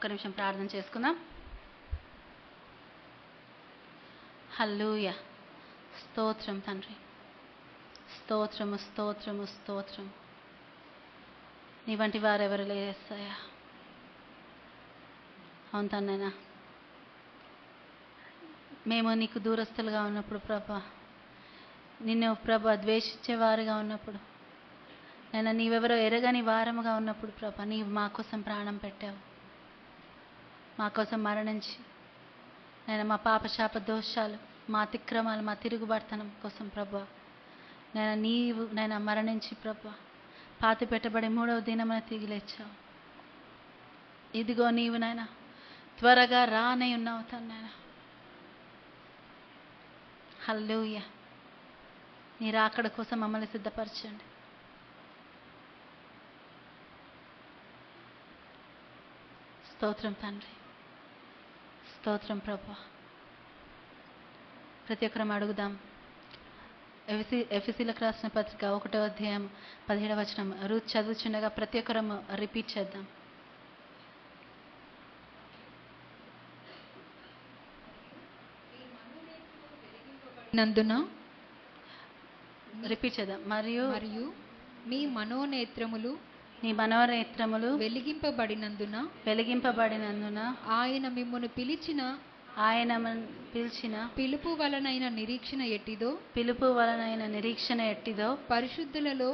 ఒక్క నిమిషం ప్రార్థన చేసుకుందాం. హల్లెలూయా. స్తోత్రం తండ్రి, స్తోత్రము స్తోత్రము స్తోత్రం. నీ వంటి వారెవరు లేరయ్యా. అవును తండ్రైనా, మేము నీకు దూరస్తులుగా ఉన్నప్పుడు ప్రభా, నిన్ను ప్రభా ద్వేషించేవారుగా ఉన్నప్పుడు, నేను నీవెవరో ఎరగని వారముగా ఉన్నప్పుడు ప్రభా, నీవు మా కోసం ప్రాణం పెట్టావు, మా కోసం మరణించి నేను మా పాపశాప దోషాలు, మా అతిక్రమాలు, మా తిరుగుబాటుతనం కోసం ప్రభా నేను మరణించి ప్రభా పాతి పెట్టబడి 3వ దినమున తిరిగి లేచావు. ఇదిగో నీవు నాయన త్వరగా రానై ఉన్నావు తండ్రి. హల్లెలూయా. నీ రాకడ కోసం మమ్మల్ని సిద్ధపరచండి. స్తోత్రం తండ్రి, స్తోత్రం ప్రభా. ప్రతి ఒక్కరం అడుగుదాం. ఎఫెసీయులకు రాసిన పత్రిక 1వ అధ్యాయం 17వ వచనం రూత్ చదువుచుండగా ప్రతి ఒక్కరం రిపీట్ చేద్దాం. నందున రిపీట్ చేద్దాం. మరియు మీ మనోనేత్రములు వెలిగింపబడినందున ఆయన మిమ్మును పిలిచిన పిలుపు వలనైన నిరీక్షణ ఎట్టిదో పరిశుద్ధులలో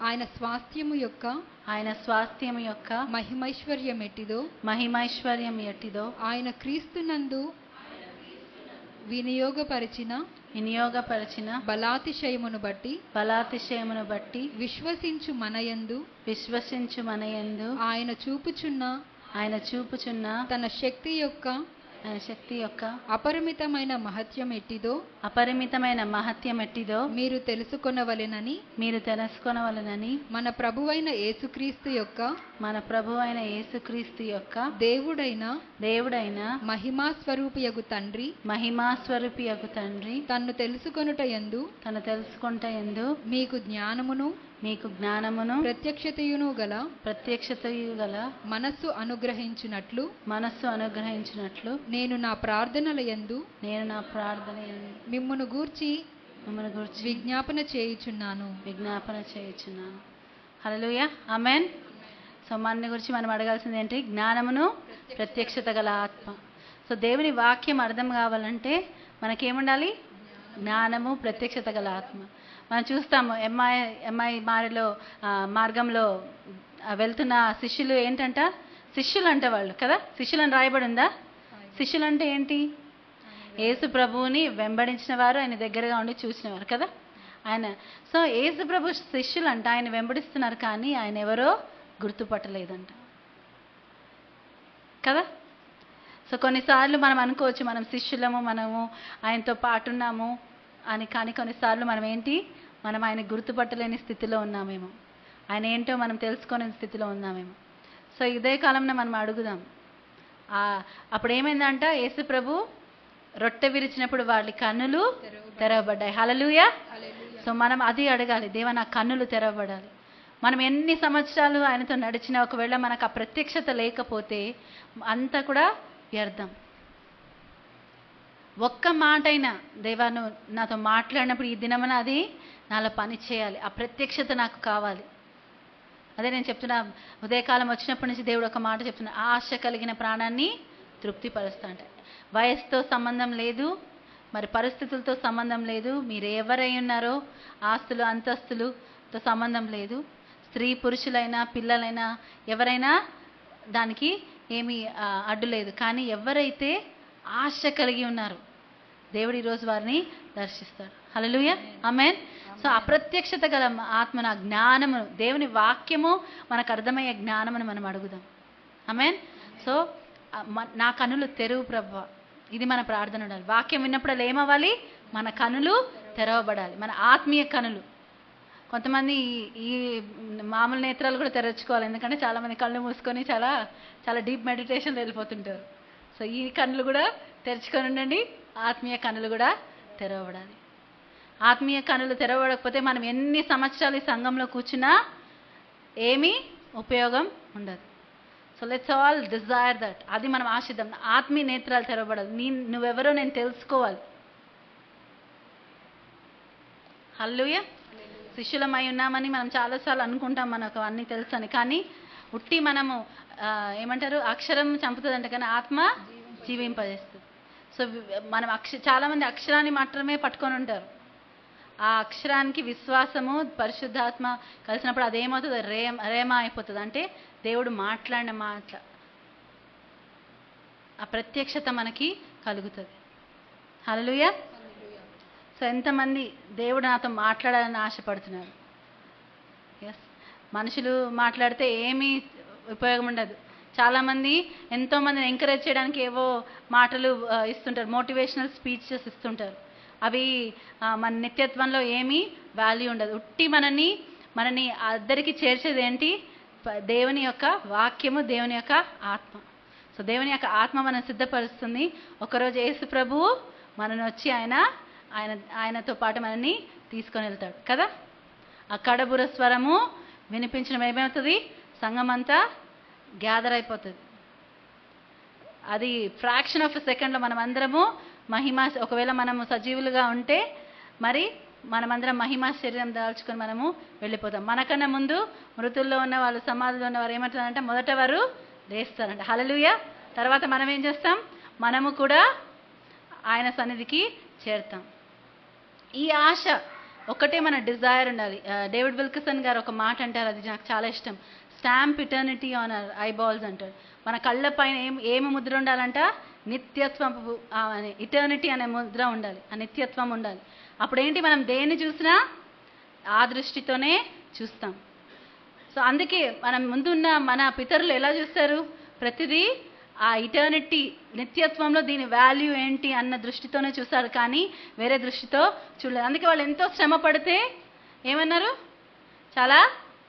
ఆయన స్వాస్థ్యము యొక్క మహిమైశ్వర్యం ఎట్టిదో ఆయన క్రీస్తునందు వినియోగపరిచిన బలాతిశయమును బట్టి విశ్వసించు మనయందు ఆయన చూపుచున్న తన శక్తి యొక్క అపరిమితమైన మహత్యం ఎట్టిదో మీరు తెలుసుకొనవలెనని మన ప్రభువైన యేసుక్రీస్తు యొక్క దేవుడైన మహిమా స్వరూపియగు తండ్రి తన్ను తెలుసుకొనుటయందు మీకు జ్ఞానమును ప్రత్యక్షతయు గల మనస్సు అనుగ్రహించినట్లు నేను నా ప్రార్థనలయందు మిమ్మును గూర్చి విజ్ఞాపన చేయుచున్నాను. హల్లెలూయా. ఆమేన్. సో మన గురించి మనం అడగాల్సింది ఏంటి? జ్ఞానమును ప్రత్యక్షత గల ఆత్మ. సో దేవుని వాక్యం అర్థం కావాలంటే మనకేముండాలి? జ్ఞానము ప్రత్యక్షత గల ఆత్మ. మనం చూస్తాము ఎంఐ మార్గంలో వెళ్తున్న శిష్యులు ఏంటంట? శిష్యులు అంటే వాళ్ళు కదా, శిష్యులని రాయబడి ఉందా? శిష్యులు అంటే ఏంటి? యేసు ప్రభువుని వెంబడించిన వారు, ఆయన దగ్గరగా ఉండి చూసినవారు కదా ఆయన. సో యేసు ప్రభు శిష్యులు అంట ఆయన వెంబడిస్తున్నారు, కానీ ఆయన ఎవరో గుర్తుపట్టలేదంట కదా. సో కొన్నిసార్లు మనం అనుకోవచ్చు మనం శిష్యులము, మనము ఆయనతో పాటున్నాము అని, కానీ కొన్నిసార్లు మనం ఆయన గుర్తుపట్టలేని స్థితిలో ఉన్నామేమో, ఆయన ఏంటో మనం తెలుసుకోలేని స్థితిలో ఉన్నామేమో. సో ఇదే కాలంలో మనం అడుగుదాం. అప్పుడు ఏమైందంట? యేసు ప్రభు రొట్టె విరిచినప్పుడు వాళ్ళ కన్నులు తెరవబడ్డాయి. హల్లెలూయా. సో మనం అది అడగాలి, దేవా నా కన్నులు తెరవబడాలి. మనం ఎన్ని సంవత్సరాలు ఆయనతో నడిచినా ఒకవేళ మనకు ఆ ప్రత్యక్షత లేకపోతే అంతా కూడా వ్యర్థం. ఒక్క మాట అయినా దేవా నువ్వు నాతో మాట్లాడినప్పుడు ఈ దినమున అది నాలో పని చేయాలి, ఆ ప్రత్యక్షత నాకు కావాలి. అదే నేను చెప్తున్నా, ఉదయకాలం వచ్చినప్పటి నుంచి దేవుడు ఒక మాట చెప్తున్నా, ఆశ కలిగిన ప్రాణాన్ని తృప్తిపరుస్తా అంటే. వయసుతో సంబంధం లేదు, మరి పరిస్థితులతో సంబంధం లేదు, మీరు ఎవరై ఉన్నారో ఆస్తులు అంతస్తులతో సంబంధం లేదు, స్త్రీ పురుషులైనా పిల్లలైనా ఎవరైనా దానికి ఏమీ అడ్డు లేదు. కానీ ఎవరైతే ఆశ కలిగి ఉన్నారు దేవుడు ఈరోజు వారిని దర్శిస్తాడు. హల్లెలూయా. ఆమేన్. సో అప్రత్యక్షత గల ఆత్మ, జ్ఞానము, దేవుని వాక్యము మనకు అర్థమయ్యే జ్ఞానమును మనం అడుగుదాం. ఆమేన్. సో నా కన్నులు తెరువు ప్రభువా, ఇది మన ప్రార్థన ఉండాలి. వాక్యం విన్నప్పుడు ఏమవ్వాలి? మన కన్నులు తెరవబడాలి, మన ఆత్మీయ కన్నులు. కొంతమంది ఈ మామూలు నేత్రాలు కూడా తెరచుకోవాలి, ఎందుకంటే చాలామంది కళ్ళు మూసుకొని చాలా చాలా డీప్ మెడిటేషన్లో వెళ్ళిపోతుంటారు. సో ఈ కన్నులు కూడా తెరుచుకొని ఉండండి, ఆత్మీయ కన్నులు కూడా తెరవబడాలి. ఆత్మీయ కన్నులు తెరవబడకపోతే మనం ఎన్ని సంవత్సరాలు ఈ సంఘంలో కూర్చున్నా ఏమీ ఉపయోగం ఉండదు. So let's all Dzire that. అది మనం ఆశిద్దాం. ఆత్మీయ నేత్రాలు తెరవబడాలి. నువ్వెవరో నేను తెలుసుకోవాలి. హల్లెలూయా. శిష్యులమై ఉన్నామని మనం చాలాసార్లు అనుకుంటాం మనకు అన్నీ తెలుసని. కానీ ఉట్టి మనము ఏమంటారు, అక్షరం చంపుతుందంట కానీ ఆత్మ జీవింపజేస్తుంది. సో మనం చాలామంది అక్షరాన్ని మాత్రమే పట్టుకొని ఉంటారు. ఆ అక్షరానికి విశ్వాసము పరిశుద్ధాత్మ కలిసినప్పుడు అదేమవుతుంది, రేమ అయిపోతుంది. అంటే దేవుడు మాట్లాడిన మాట, ఆ ప్రత్యక్షత మనకి కలుగుతుంది. హల్లెలూయా. సో ఎంతమంది దేవుడు నాతో మాట్లాడాలని ఆశపడుతున్నారు? ఎస్. మనుషులు మాట్లాడితే ఏమీ ఉపయోగం ఉండదు. చాలామంది ఎంతోమందిని ఎంకరేజ్ చేయడానికి ఏవో మాటలు ఇస్తుంటారు, మోటివేషనల్ స్పీచెస్ ఇస్తుంటారు. అవి మన నిత్యత్వంలో ఏమీ వాల్యూ ఉండదు. ఉట్టి మనని అద్దరికి చేర్చేది ఏంటి? దేవుని యొక్క వాక్యము, దేవుని యొక్క ఆత్మ. సో దేవుని యొక్క ఆత్మ మనం సిద్ధపరుస్తుంది. ఒకరోజు యేసు ప్రభువు మనని వచ్చి ఆయనతో పాటు మనల్ని తీసుకొని వెళ్తాడు కదా. ఆ కడబుర స్వరము వినిపించడం ఏమవుతుంది? సంఘమంతా గ్యాదర్ అయిపోతుంది. అది ఫ్రాక్షన్ ఆఫ్ సెకండ్లో మనం అందరము ఒకవేళ మనము సజీవులుగా ఉంటే మరి మనమందరం మహిమా శరీరం దాల్చుకొని మనము వెళ్ళిపోతాం. మనకన్నా ముందు మృతుల్లో ఉన్న వాళ్ళు, సమాధిలో ఉన్న వారు ఏమంటారంటే మొదట వారు లేస్తారంట. హల్లెలూయా. తర్వాత మనం ఏం చేస్తాం? మనము కూడా ఆయన సన్నిధికి చేరుతాం. ఈ ఆశ ఒకటే మన డిజైర్ ఉండాలి. డేవిడ్ విల్కసన్ గారు ఒక మాట అంటారు, అది నాకు చాలా ఇష్టం. Stamp eternity on hour eyeballs అంటారు. మన కళ్ళ పైన ఏమి ముద్ర ఉండాలంట? నిత్యత్వం, ఇటర్నిటీ అనే ముద్ర ఉండాలి, ఆ నిత్యత్వం ఉండాలి. అప్పుడేంటి, మనం దేన్ని చూసినా ఆ దృష్టితోనే చూస్తాం. సో అందుకే మనం ముందున్న మన పితరులు ఎలా చూస్తారు? ప్రతిదీ ఆ ఇటర్నిటీ, నిత్యత్వంలో దీని వాల్యూ ఏంటి అన్న దృష్టితోనే చూస్తారు, కానీ వేరే దృష్టితో చూడలేదు. అందుకే వాళ్ళు ఎంతో శ్రమ పడితే ఏమన్నారు? చాలా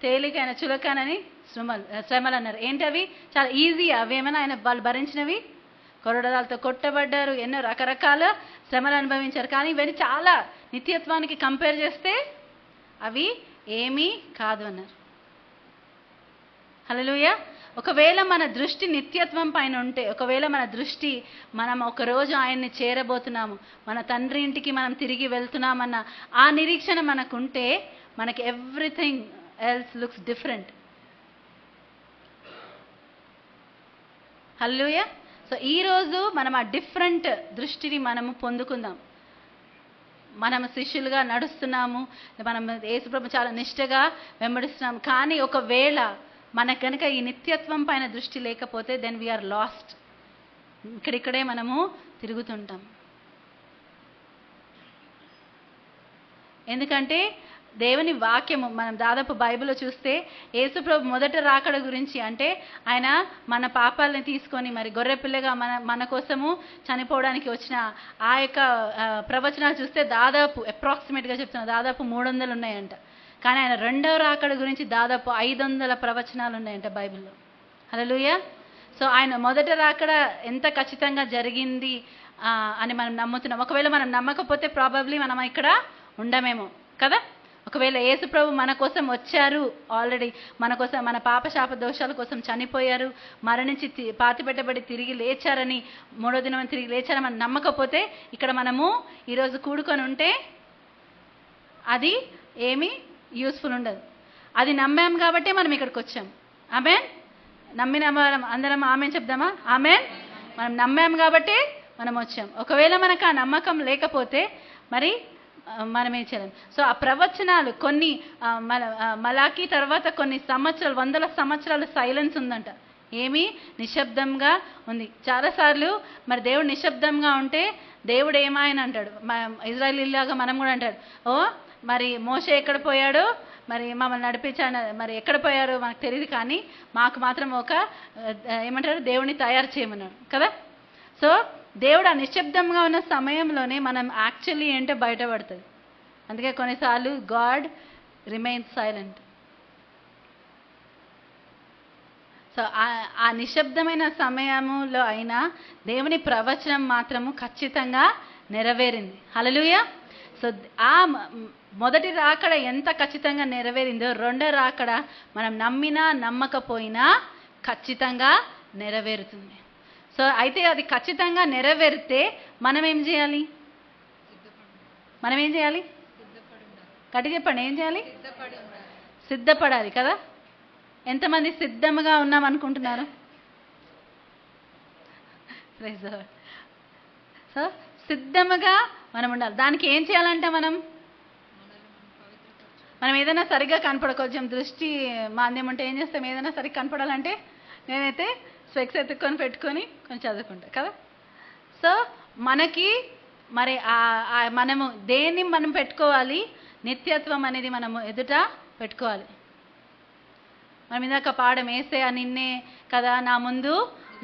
తేలికైన చులకనని శ్రమలు అన్నారు. ఏంటవి? చాలా ఈజీ. అవేమైనా వాళ్ళు భరించినవి? కొరడాలతో కొట్టబడ్డారు, ఎన్నో రకరకాల శ్రమలు అనుభవించారు. కానీ ఇవన్నీ చాలా నిత్యత్వానికి కంపేర్ చేస్తే అవి ఏమీ కాదు అన్నారు. హల్లెలూయా. ఒకవేళ మన దృష్టి నిత్యత్వం పైన ఉంటే, ఒకవేళ మన దృష్టి మనం ఒకరోజు ఆయన్ని చేరబోతున్నాము, మన తండ్రి ఇంటికి మనం తిరిగి వెళ్తున్నామన్న ఆ నిరీక్షణ మనకుంటే, మనకి ఎవ్రీథింగ్ ఎల్స్ లుక్స్ డిఫరెంట్. హల్లెలూయా. సో ఈరోజు మనం ఆ డిఫరెంట్ దృష్టిని మనము పొందుకుందాం. మనం శిష్యులుగా నడుస్తున్నాము, మనం యేసుప్రభు చాలా నిష్ఠగా వెంబడిస్తున్నాము. కానీ ఒకవేళ మనకు కనుక ఈ నిత్యత్వం పైన దృష్టి లేకపోతే దెన్ వీఆర్ లాస్ట్. ఇక్కడిక్కడే మనము తిరుగుతుంటాం. ఎందుకంటే దేవుని వాక్యము మనం దాదాపు బైబిల్లో చూస్తే యేసుప్రభు మొదట రాకడ గురించి, అంటే ఆయన మన పాపాలని తీసుకొని మరి గొర్రెపిల్లగా మన కోసము చనిపోవడానికి వచ్చిన ఆ యొక్క ప్రవచనాలు చూస్తే దాదాపు అప్రాక్సిమేట్గా చెప్తున్నా దాదాపు 300 ఉన్నాయంట. కానీ ఆయన రెండవ రాకడ గురించి దాదాపు 500 ప్రవచనాలు ఉన్నాయంట బైబిల్లో. హల్లెలూయా. సో ఆయన మొదట రాకడ ఎంత ఖచ్చితంగా జరిగింది అని మనం నమ్ముతున్నాం. ఒకవేళ మనం నమ్మకపోతే ప్రాబబ్లీ మనం ఇక్కడ ఉండమేమో కదా. ఒకవేళ యేసుప్రభు మన కోసం వచ్చారు, ఆల్రెడీ మన కోసం, మన పాపశాప దోషాల కోసం చనిపోయారు, మరణించి పాతిపెట్టబడి తిరిగి లేచారని, 3వ దినం తిరిగి లేచారని మనం నమ్మకపోతే ఇక్కడ మనము ఈరోజు కూడుకొని ఉంటే అది ఏమీ యూస్ఫుల్ ఉండదు. అది నమ్మాం కాబట్టి మనం ఇక్కడికి వచ్చాం. ఆమేన్. నమ్మిన అందరం ఆమేన్ చెప్దామా? ఆమేన్. మనం నమ్మాం కాబట్టి మనం వచ్చాం. ఒకవేళ మనకు ఆ నమ్మకం లేకపోతే మరి మనం ఏం చేయలేం. సో ఆ ప్రవచనాలు కొన్ని మలాకి తర్వాత కొన్ని సంవత్సరాలు, 100 సంవత్సరాలు సైలెన్స్ ఉందంట. ఏమీ నిశ్శబ్దంగా ఉంది. చాలాసార్లు మరి దేవుడు నిశ్శబ్దంగా ఉంటే దేవుడు ఏమాయని అంటాడు, ఇజ్రాయేలీలాగా మనం కూడా అంటాడు, ఓ మరి మోషే ఎక్కడ పోయాడో, మరి మమ్మల్ని నడిపించాడు, మరి ఎక్కడ పోయారో మనకు తెలియదు, కానీ మాకు మాత్రం ఒక ఏమంటారు, దేవుడిని తయారు చేయమన్నాడు కదా. సో దేవుడు ఆ నిశ్శబ్దంగా ఉన్న సమయంలోనే మనం యాక్చువల్లీ ఏంటో బయటపడుతుంది. అందుకే కొన్నిసార్లు గాడ్ రిమైన్స్ సైలెంట్. సో ఆ నిశ్శబ్దమైన సమయంలో అయినా దేవుని ప్రవచనం మాత్రము ఖచ్చితంగా నెరవేరింది. హల్లెలూయా. సో ఆ మొదటి రాకడ ఎంత ఖచ్చితంగా నెరవేరిందో, రెండో రాకడ మనం నమ్మినా నమ్మకపోయినా ఖచ్చితంగా నెరవేరుతుంది. సో అయితే అది ఖచ్చితంగా నెరవేరితే మనం ఏం చేయాలి? గట్టి చెప్పండి, ఏం చేయాలి? సిద్ధపడాలి కదా. ఎంతమంది సిద్ధంగా ఉన్నాం అనుకుంటున్నారు? సో సిద్ధముగా మనం ఉండాలి. దానికి ఏం చేయాలంటే మనం ఏదైనా సరిగ్గా కొంచెం దృష్టి మాంద్యం ఉంటే ఏం చేస్తాం? ఏదైనా సరిగ్గా కనపడాలంటే నేనైతే స్పెక్స్ ఎత్తుక్కొని పెట్టుకొని కొంచెం చదువుకుంటా కదా. సో మనకి మరి మనము దేన్ని మనం పెట్టుకోవాలి? నిత్యత్వం అనేది మనము ఎదుట పెట్టుకోవాలి. మనం ఇందాక పాఠం వేసే నిన్నే కదా నా ముందు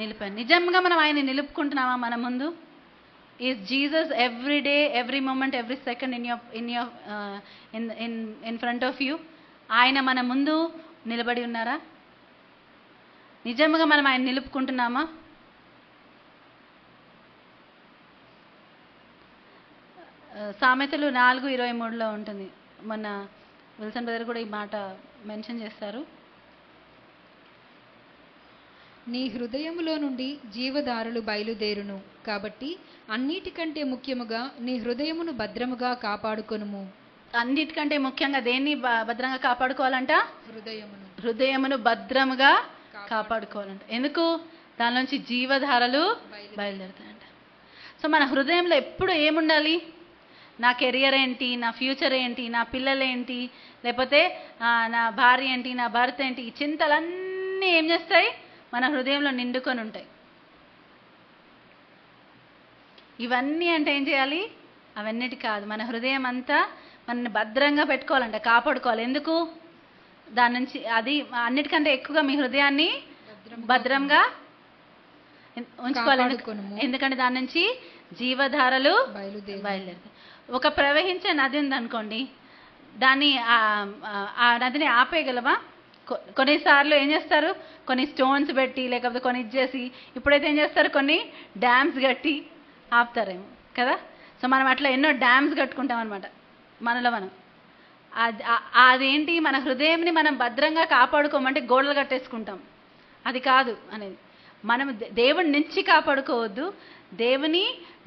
నిలిపాను. నిజంగా మనం ఆయన నిలుపుకుంటున్నామా మన ముందు? Is Jesus every day, every moment, every second in front of you? ఆయన మన ముందు నిలబడి ఉన్నారా? నిజంగా మనం ఆయన నిలుపుకుంటున్నామా? సామెతలు 4:23 ఉంటుంది. మొన్న విల్సన్ బ్రదర్ కూడా ఈ మాట మెన్షన్ చేస్తారు. నీ హృదయములో నుండి జీవధారలు బయలుదేరును, కాబట్టి అన్నిటికంటే ముఖ్యముగా నీ హృదయమును భద్రముగా కాపాడుకొనుము. అన్నిటికంటే ముఖ్యంగా దేన్ని భద్రంగా కాపాడుకోవాలంట? హృదయమును భద్రముగా కాపాడుకోవాలంట. ఎందుకు? దాని నుంచి జీవధారలు బయలుదేరుతాయంట. సో మన హృదయంలో ఎప్పుడు ఏముండాలి? నా కెరియర్ ఏంటి, నా ఫ్యూచర్ ఏంటి, నా పిల్లలు ఏంటి, లేకపోతే నా భార్య ఏంటి, నా భర్త ఏంటి, ఈ చింతలన్నీ ఏం చేస్తాయి? మన హృదయంలో నిండుకొని ఉంటాయి. ఇవన్నీ అంటే ఏం చేయాలి? అవన్నిటి కాదు, మన హృదయం అంతా మనని భద్రంగా పెట్టుకోవాలంట, కాపాడుకోవాలి. ఎందుకు? దాని నుంచి అది అన్నిటికంటే ఎక్కువగా మీ హృదయాన్ని భద్రంగా ఉంచుకోవాలి. ఎందుకంటే దాని నుంచి జీవధారలు బయలుదేరుతాయి. ఒక ప్రవహించే నది ఉందనుకోండి, దాన్ని ఆ నదిని ఆపేయగలవా? కొన్నిసార్లు ఏం చేస్తారు? కొన్ని స్టోన్స్ పెట్టి, లేకపోతే కొన్ని ఇచ్చేసి, ఇప్పుడైతే ఏం చేస్తారు? కొన్ని డ్యామ్స్ కట్టి ఆపుతారేమో కదా. సో మనం అట్లా ఎన్నో డ్యామ్స్ కట్టుకుంటాం అనమాట మనలో మనం. అదేంటి? మన హృదయంని మనం భద్రంగా కాపాడుకోమంటే గోడలు కట్టేసుకుంటాం. అది కాదు అనేది. మనం దేవుని నుంచి కాపాడుకోవద్దు,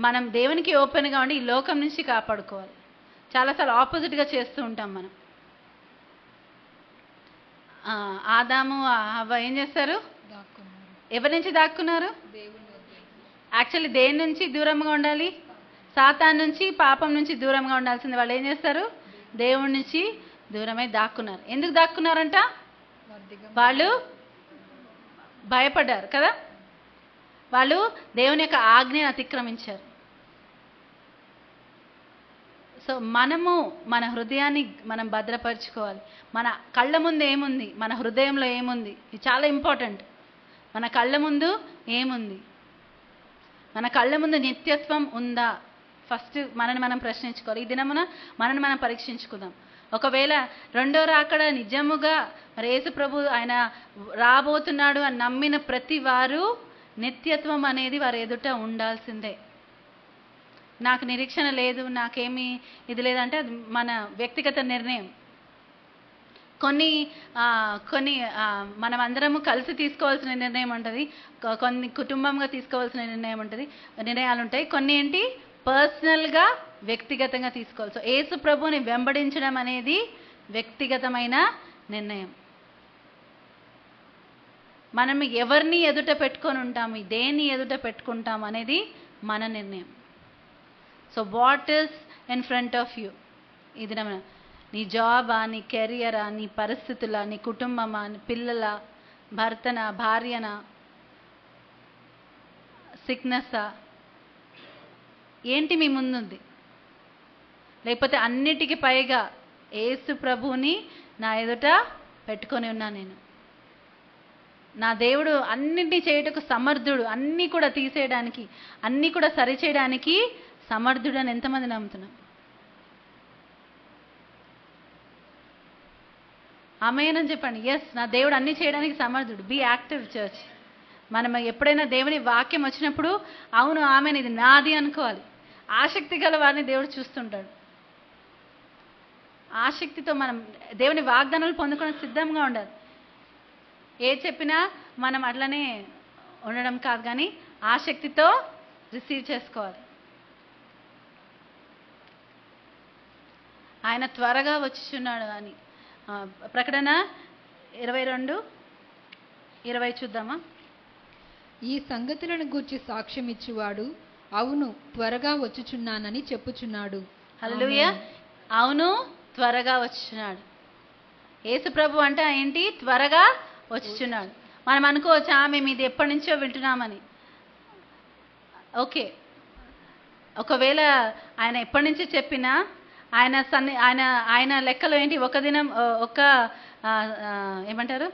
మనం దేవునికి ఓపెన్గా ఉండి ఈ లోకం నుంచి కాపాడుకోవాలి. చాలాసార్లు ఆపోజిట్గా చేస్తూ ఉంటాం మనం. ఆదాము హవ్వ ఏం చేస్తారు? ఎవరి నుంచి దాక్కున్నారు? యాక్చువల్లీ దేని నుంచి దూరంగా ఉండాలి? సాతాను నుంచి, పాపం నుంచి దూరంగా ఉండాల్సింది. వాళ్ళు ఏం చేస్తారు? దేవుడి నుంచి దూరమై దాక్కున్నారు. ఎందుకు దాక్కున్నారంట? వాళ్ళు భయపడ్డారు కదా. వాళ్ళు దేవుని యొక్క ఆజ్ఞను అతిక్రమించారు. సో మనము మన హృదయాన్ని మనం భద్రపరచుకోవాలి. మన కళ్ళ ముందు ఏముంది, మన హృదయంలో ఏముంది, ఇది చాలా ఇంపార్టెంట్. మన కళ్ళ ముందు ఏముంది? మన కళ్ళ ముందు నిత్యత్వం ఉందా? ఫస్ట్ మనని మనం ప్రశ్నించుకోవాలి. ఈ దినమున మనని మనం పరీక్షించుకుందాం. ఒకవేళ రెండో రాకడ నిజముగా మరి యేసు ప్రభు ఆయన రాబోతున్నాడు అని నమ్మిన ప్రతి వారు నిత్యత్వం అనేది వారి ఎదుట ఉండాల్సిందే. నాకు నిరీక్షణ లేదు, నాకేమీ ఇది లేదంటే అది మన వ్యక్తిగత నిర్ణయం. కొన్ని మనం అందరము కలిసి తీసుకోవాల్సిన నిర్ణయం ఉంటుంది, కొన్ని కుటుంబంగా తీసుకోవాల్సిన నిర్ణయాలు ఉంటాయి. కొన్ని ఏంటి పర్సనల్గా వ్యక్తిగతంగా తీసుకోవాలి. సో యేసు ప్రభుని వెంబడించడం అనేది వ్యక్తిగతమైన నిర్ణయం. మనం ఎవరిని ఎదుట పెట్టుకొని ఉంటాము, దేన్ని ఎదుట పెట్టుకుంటాం అనేది మన నిర్ణయం. So what is in front of you? ఇది నీ జాబా, నీ కెరియరా, నీ పరిస్థితుల, నీ కుటుంబమా, నీ పిల్లల, భర్తనా, భార్యనా, సిక్నెస్సా, ఏంటి మీ ముందుంది? లేకపోతే అన్నిటికీ పైగా యేసు ప్రభువుని నా ఎదుట పెట్టుకొని ఉన్నా నేను. నా దేవుడు అన్నింటినీ చేయుటకు సమర్థుడు, అన్నీ కూడా తీసేయడానికి, అన్నీ కూడా సరిచేయడానికి సమర్థుడు అని ఎంతమంది నమ్ముతున్నాం? ఆమేనని చెప్పండి. ఎస్, నా దేవుడు అన్నీ చేయడానికి సమర్థుడు. Be active church. మనం ఎప్పుడైనా దేవుని వాక్యం వచ్చినప్పుడు అవును ఆమెను ఇది నాది అనుకోవాలి. ఆసక్తి గల వారిని దేవుడు చూస్తుంటాడు. ఆసక్తితో మనం దేవుని వాగ్దానాలు పొందుకొని సిద్ధంగా ఉండాలి. ఏ చెప్పినా మనం అట్లనే ఉండడం కాదు, కానీ ఆసక్తితో రిసీవ్ చేసుకోవాలి. ఆయన త్వరగా వచ్చుచున్నాడు అని. ప్రకటన 22:20 చూద్దామా? ఈ సంగతులను గూర్చి సాక్ష్యం ఇచ్చువాడు అవును త్వరగా వచ్చుచున్నానని చెప్పుచున్నాడు. హల్లెలూయా. అవును త్వరగా వచ్చుచున్నాడు. యేసు ప్రభు అంటే ఏంటి? త్వరగా వచ్చుచున్నాడు. మనం అనుకోవచ్చా మేము ఇది ఎప్పటి నుంచో వింటున్నామని. ఓకే, ఒకవేళ ఆయన ఎప్పటి నుంచి చెప్పినా ఆయన ఆయన లెక్కలో ఏంటి? ఒక దినం ఏమంటారు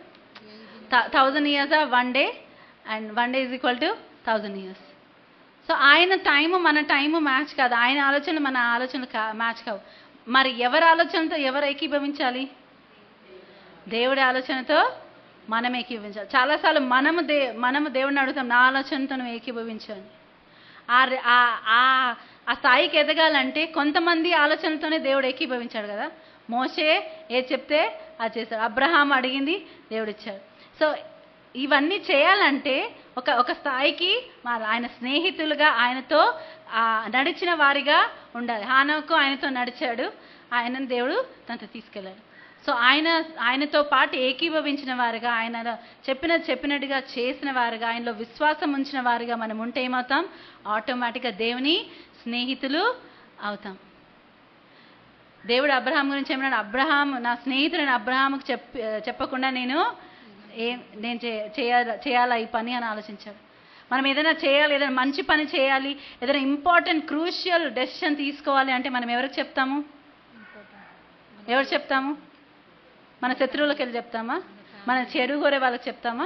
1000 years 1 day and 1 day = 1000 years. So ఆయన టైము మన టైము మ్యాచ్ కాదు, ఆయన ఆలోచనలు మన ఆలోచనలు మ్యాచ్ కావు. మరి ఎవరి ఆలోచనతో ఎవరు ఏకీభవించాలి? దేవుడి ఆలోచనతో మనం ఏకీభవించాలి. చాలాసార్లు మనము దేవుడిని అడుగుతాం, నా ఆలోచనతో నువ్వు ఏకీభవించాలి. ఆ స్థాయికి ఎదగాలంటే కొంతమంది ఆలోచనలతోనే దేవుడు ఏకీభవించాడు కదా. మోషే ఏది చెప్తే అది చేశాడు. అబ్రహాం అడిగింది దేవుడు ఇచ్చాడు. సో ఇవన్నీ చేయాలంటే ఒక స్థాయికి ఆయన స్నేహితులుగా ఆయనతో నడిచిన వారిగా ఉండాలి. హానోకు ఆయనతో నడిచాడు, ఆయనను దేవుడు తనతో తీసుకెళ్ళాడు. సో ఆయనతో పాటు ఏకీభవించిన వారుగా, ఆయన చెప్పినట్టుగా చేసిన వారుగా, ఆయనలో విశ్వాసం ఉంచిన వారుగా మనం ఉంటే ఏమవుతాం? ఆటోమేటిక్గా దేవుని స్నేహితులు అవుతాం. దేవుడు అబ్రహాం గురించి ఏమన్నాడు? అబ్రహాం నా స్నేహితుడని అబ్రహాముకు చెప్పకుండా నేను చేయాలా ఈ పని అని ఆలోచించాడు. మనం ఏదైనా చేయాలి, ఏదైనా మంచి పని చేయాలి, ఏదైనా ఇంపార్టెంట్ క్రూషియల్ డెసిషన్ తీసుకోవాలి అంటే మనం ఎవరికి చెప్తాము? మన శత్రువులకు వెళ్ళి చెప్తామా? మన చెడు కోరే వాళ్ళకి చెప్తామా?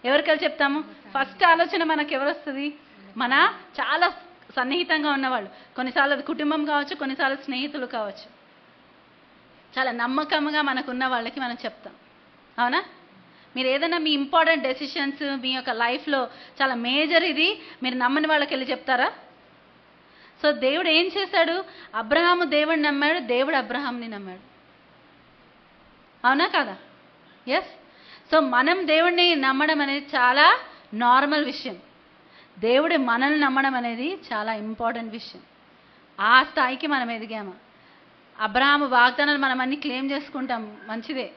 ఎవరికి వెళ్ళి చెప్తాము? ఫస్ట్ ఆలోచన మనకు ఎవరు వస్తుంది? మన చాలా సన్నిహితంగా ఉన్నవాళ్ళు. కొన్నిసార్లు అది కుటుంబం కావచ్చు, కొన్నిసార్లు స్నేహితులు కావచ్చు. చాలా నమ్మకంగా మనకున్న వాళ్ళకి మనం చెప్తాం. అవునా? మీరు ఏదైనా మీ ఇంపార్టెంట్ డెసిషన్స్ మీ యొక్క లైఫ్లో చాలా మేజర్, ఇది మీరు నమ్మని వాళ్ళకి వెళ్ళి చెప్తారా? సో దేవుడు ఏం చేశాడు? అబ్రహాము దేవుడిని నమ్మాడు, దేవుడు అబ్రహాంని నమ్మాడు. అవునా కదా? ఎస్. సో మనం దేవుడిని నమ్మడం అనేది చాలా నార్మల్ విషయం. దేవుడు మనల్ని నమ్మడం అనేది చాలా ఇంపార్టెంట్ విషయం. ఆ స్థాయికి మనం ఎదిగామా? అబ్రహాము వాగ్దానాలు మనం అన్ని క్లెయిమ్ చేసుకుంటాం, మంచిదే.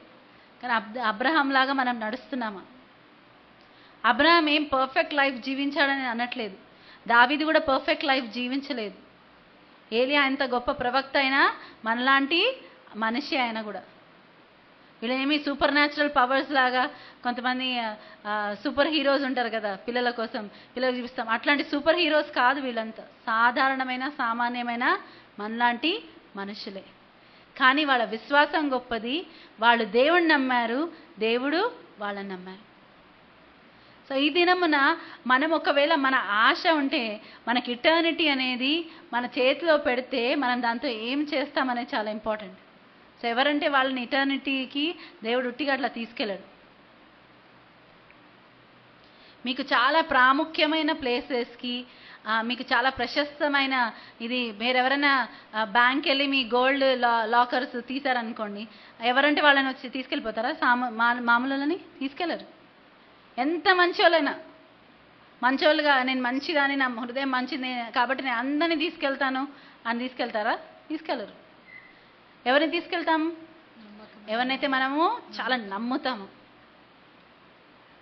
కానీ అబ్రహాం లాగా మనం నడుస్తున్నామా? అబ్రహాం ఏం పర్ఫెక్ట్ లైఫ్ జీవించాడని అనట్లేదు. దావీదు కూడా పర్ఫెక్ట్ లైఫ్ జీవించలేదు. ఏలియా ఎంత గొప్ప ప్రవక్త అయినా మనలాంటి మనిషి ఆయన కూడా. వీళ్ళేమి సూపర్ న్యాచురల్ పవర్స్ లాగా కొంతమంది సూపర్ హీరోస్ ఉంటారు కదా, పిల్లల కోసం పిల్లలకు చూపిస్తాం, అట్లాంటి సూపర్ హీరోస్ కాదు వీళ్ళంతా. సాధారణమైన సామాన్యమైన మనలాంటి మనుషులే. కానీ వాళ్ళ విశ్వాసం గొప్పది. వాళ్ళు దేవుడిని నమ్మారు, దేవుడు వాళ్ళని నమ్మారు. సో ఈ దినమున మనం ఒకవేళ మన ఆశ ఉంటే, మనకి ఇటర్నిటీ అనేది మన చేతిలో పెడితే మనం దాంతో ఏం చేస్తామనేది చాలా ఇంపార్టెంట్. సో ఎవరంటే వాళ్ళని ఇటర్నిటీకి దేవుడు ఉట్టిగా అట్లా తీసుకెళ్ళాడు. మీకు చాలా ప్రాముఖ్యమైన ప్లేసెస్కి, మీకు చాలా ప్రశస్తమైన ఇది, మీరు ఎవరైనా బ్యాంక్ వెళ్ళి మీ గోల్డ్ లాకర్స్ తీశారనుకోండి, ఎవరంటే వాళ్ళని వచ్చి తీసుకెళ్ళిపోతారా? మామూలుని తీసుకెళ్ళరు. ఎంత మంచోళ్ళైనా, మంచోళ్ళుగా నేను మంచిదాని, నా హృదయం మంచిది కాబట్టి నేను అందరినీ తీసుకెళ్తాను అని తీసుకెళ్తారా? తీసుకెళ్ళరు. ఎవరిని తీసుకెళ్తాము? ఎవరినైతే మనము చాలా నమ్ముతాము.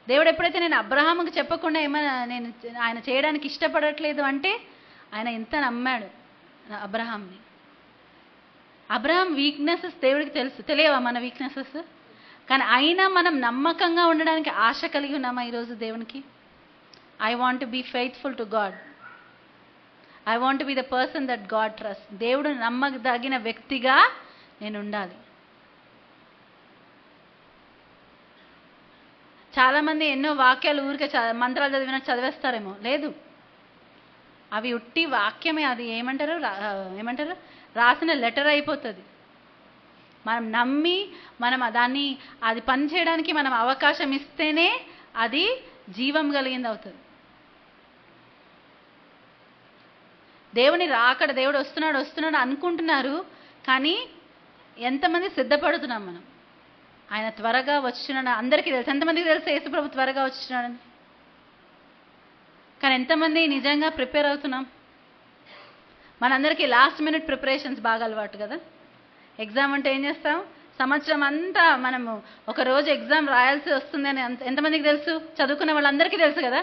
దేవుడు ఎప్పుడైతే నేను అబ్రహాముకి చెప్పకుండా ఏమైనా ఆయన చేయడానికి ఇష్టపడట్లేదు అంటే ఆయన ఎంత నమ్మాడు అబ్రహాంని. అబ్రహాం వీక్నెసెస్ దేవుడికి తెలియవా మన వీక్నెసెస్? కానీ అయినా మనం నమ్మకంగా ఉండడానికి ఆశ కలిగి ఉన్నామా ఈరోజు దేవునికి? I want to be faithful to God. I want to be the person that God trust. దేవుడు నమ్మదగిన వ్యక్తిగా నేను ఉండాలి. చాలామంది ఎన్నో వాక్యాలు ఊరికే మంత్రాలు చదివినట్టు చదివేస్తారేమో. లేదు, అవి ఉట్టి వాక్యమే. అది ఏమంటారు రాసిన లెటర్ అయిపోతుంది. మనం నమ్మి మనం అది పని చేయడానికి మనం అవకాశం ఇస్తేనే అది జీవం కలిగింది అవుతుంది. దేవుని రాకడ, దేవుడు వస్తున్నాడు అనుకుంటున్నారు, కానీ ఎంతమంది సిద్ధపడుతున్నాం మనం? ఆయన త్వరగా వచ్చున్నాడు అందరికీ తెలుసు. ఎంతమందికి తెలుసు యేసు ప్రభు త్వరగా వచ్చున్నాడని? కానీ ఎంతమంది నిజంగా ప్రిపేర్ అవుతున్నాం? మనందరికీ లాస్ట్ మినిట్ ప్రిపరేషన్స్ బాగా అలవాటు కదా. ఎగ్జామ్ అంటే ఏం చేస్తాం? సంవత్సరం అంతా మనము ఒక రోజు ఎగ్జామ్ రాయాల్సి వస్తుందని ఎంతమందికి తెలుసు? చదువుకున్న వాళ్ళందరికీ తెలుసు కదా.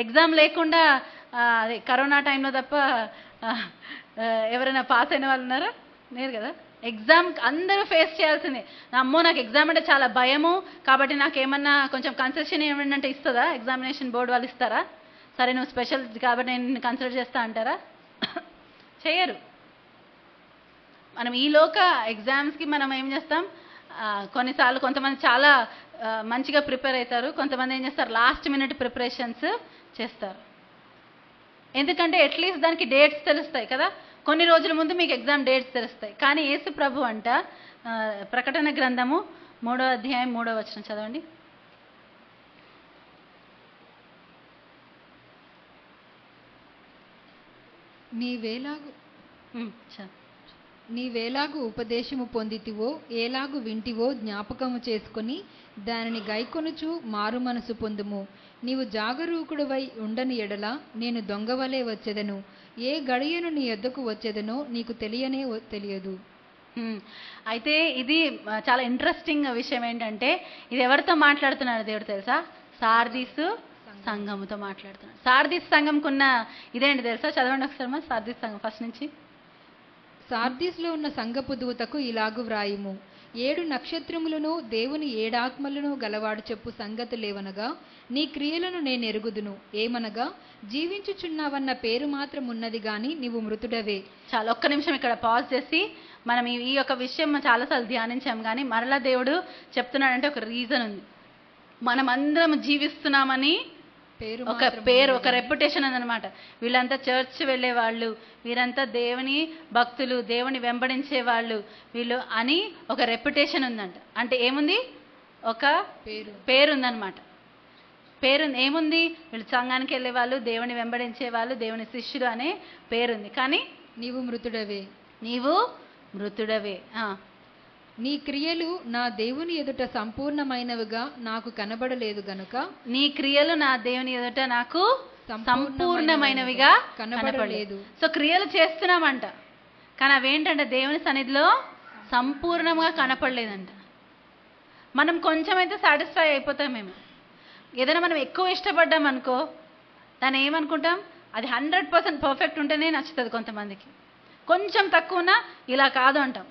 ఎగ్జామ్ లేకుండా అదే కరోనా టైంలో తప్ప ఎవరైనా పాస్ అయిన వాళ్ళు ఉన్నారా? లేరు కదా. ఎగ్జామ్ అందరూ ఫేస్ చేయాల్సిందే. అమ్మో నాకు ఎగ్జామ్ అంటే చాలా భయము, కాబట్టి నాకు ఏమన్నా కొంచెం కన్సెషన్ ఏమంటే ఇస్తుందా ఎగ్జామినేషన్ బోర్డు వాళ్ళు? ఇస్తారా? సరే నువ్వు స్పెషల్ కాబట్టి నేను కన్సిడర్ చేస్తా అంటారా? చేయరు. మనం ఈలోక ఎగ్జామ్స్కి మనం ఏం చేస్తాం? కొన్నిసార్లు కొంతమంది చాలా మంచిగా ప్రిపేర్ అవుతారు, కొంతమంది ఏం చేస్తారు లాస్ట్ మినిట్ ప్రిపరేషన్స్ చేస్తారు. ఎందుకంటే అట్లీస్ట్ దానికి డేట్స్ తెలుస్తాయి కదా. కొన్ని రోజుల ముందు మీకు ఎగ్జామ్ డేట్స్ తెలుస్తాయి. కానీ యేసు ప్రభు అంట ప్రకటన గ్రంథము 3వ అధ్యాయం 3వ వచనం చదవండి. నీవేలాగు ఉపదేశము పొందితివో ఏలాగు వింటివో జ్ఞాపకము చేసుకొని దానిని గైకొనుచు మారు మనసు పొందుము. నీవు జాగరూకుడువై ఉండని ఎడల నేను దొంగవలే వచ్చెదను, ఏ గడియను నీ యొద్దకు వచ్చేదనో నీకు తెలియదు. అయితే ఇది చాలా ఇంట్రెస్టింగ్ విషయం. ఏంటంటే ఇది ఎవరితో మాట్లాడుతున్నాడు దేవుడు తెలుసా? సార్దీసు సంఘముతో మాట్లాడుతున్నాడు. సార్దీస్ సంఘంకున్న ఇదేంటి తెలుసా? చదవండి ఒకసారి మా సార్దీస్ సంఘం ఫస్ట్ నుంచి. సార్దీస్లో ఉన్న సంఘపు దూతకు ఇలాగు వ్రాయుము, 7 నక్షత్రములను దేవుని 7 ఆత్మలను గలవాడు చెప్పు సంగతులేవనగా, నీ క్రియలను నేను ఎరుగుదును. ఏమనగా జీవించుచున్నావన్న పేరు మాత్రం ఉన్నది గాని నీవు మృతుడవే. చాలా ఒక్క నిమిషం ఇక్కడ పాజ్ చేసి మనం ఈ యొక్క విషయం చాలాసార్లు ధ్యానించాం, కానీ మరలా దేవుడు చెప్తున్నాడంటే ఒక రీజన్ ఉంది. మనం అందరం జీవిస్తున్నామని ఒక పేరు, ఒక రెప్యుటేషన్ ఉందన్నమాట. వీళ్ళంతా చర్చ్ వెళ్ళే వాళ్ళు, వీరంతా దేవుని భక్తులు, దేవుని వెంబడించే వాళ్ళు వీళ్ళు అని ఒక రెప్యుటేషన్ ఉందంట. అంటే ఏముంది? ఒక పేరు ఉందన్నమాట. పేరు ఏముంది? వీళ్ళు సంఘానికి వెళ్ళే వాళ్ళు, దేవుని వెంబడించే వాళ్ళు, దేవుని శిష్యులు అనే పేరుంది. కానీ నీవు మృతుడవే. నీ క్రియలు నా దేవుని ఎదుట సంపూర్ణమైనవిగా నాకు కనబడలేదు గనుక. నీ క్రియలు నా దేవుని ఎదుట నాకు సంపూర్ణమైనవిగా కనబడలేదు. సో క్రియలు చేస్తున్నామంట, కానీ అవేంటంటే దేవుని సన్నిధిలో సంపూర్ణంగా కనపడలేదంట. మనం కొంచెం అయితే సాటిస్ఫై అయిపోతామేమో. ఏదైనా మనం ఎక్కువ ఇష్టపడ్డాం అనుకో, దాన్ని ఏమనుకుంటాం? అది 100% పర్ఫెక్ట్ ఉంటేనే నచ్చుతుంది కొంతమందికి. కొంచెం తక్కువనా ఇలా కాదు అంటాం,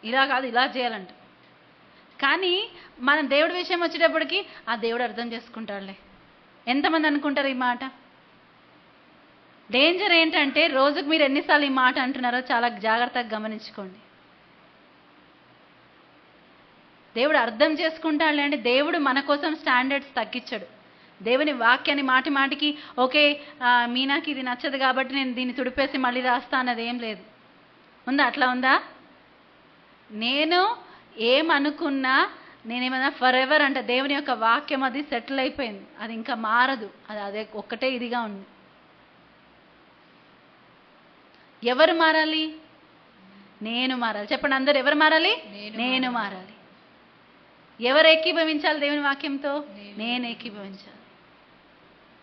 ఇలా కాదు ఇలా చేయాలంట. కానీ మనం దేవుడి విషయం వచ్చేటప్పటికి ఆ దేవుడు అర్థం చేసుకుంటాడులే. ఎంతమంది అనుకుంటారు ఈ మాట? డేంజర్ ఏంటంటే రోజుకు మీరు ఎన్నిసార్లు ఈ మాట అంటున్నారో చాలా జాగ్రత్తగా గమనించుకోండి. దేవుడు అర్థం చేసుకుంటాడులే అంటే దేవుడు మన కోసం స్టాండర్డ్స్ తగ్గించాడు. దేవుని వాక్యాన్ని మాటి మాటికి ఓకే మీనాకి ఇది నచ్చదు కాబట్టి నేను దీన్ని తుడిపేసి మళ్ళీ రాస్తా అన్నది ఏం లేదు. ఉందా? అట్లా ఉందా? నేను ఏమనుకున్నా, నేనేమన్నా ఫర్ ఎవర్ అంటే దేవుని యొక్క వాక్యం అది సెటిల్ అయిపోయింది, అది ఇంకా మారదు, అది అదే ఒక్కటే ఇదిగా ఉంది. ఎవరు మారాలి? నేను మారాలి. చెప్పండి అందరు, ఎవరు మారాలి? నేను మారాలి. ఎవరు ఏకీభవించాలి దేవుని వాక్యంతో? నేను ఏకీభవించాలి.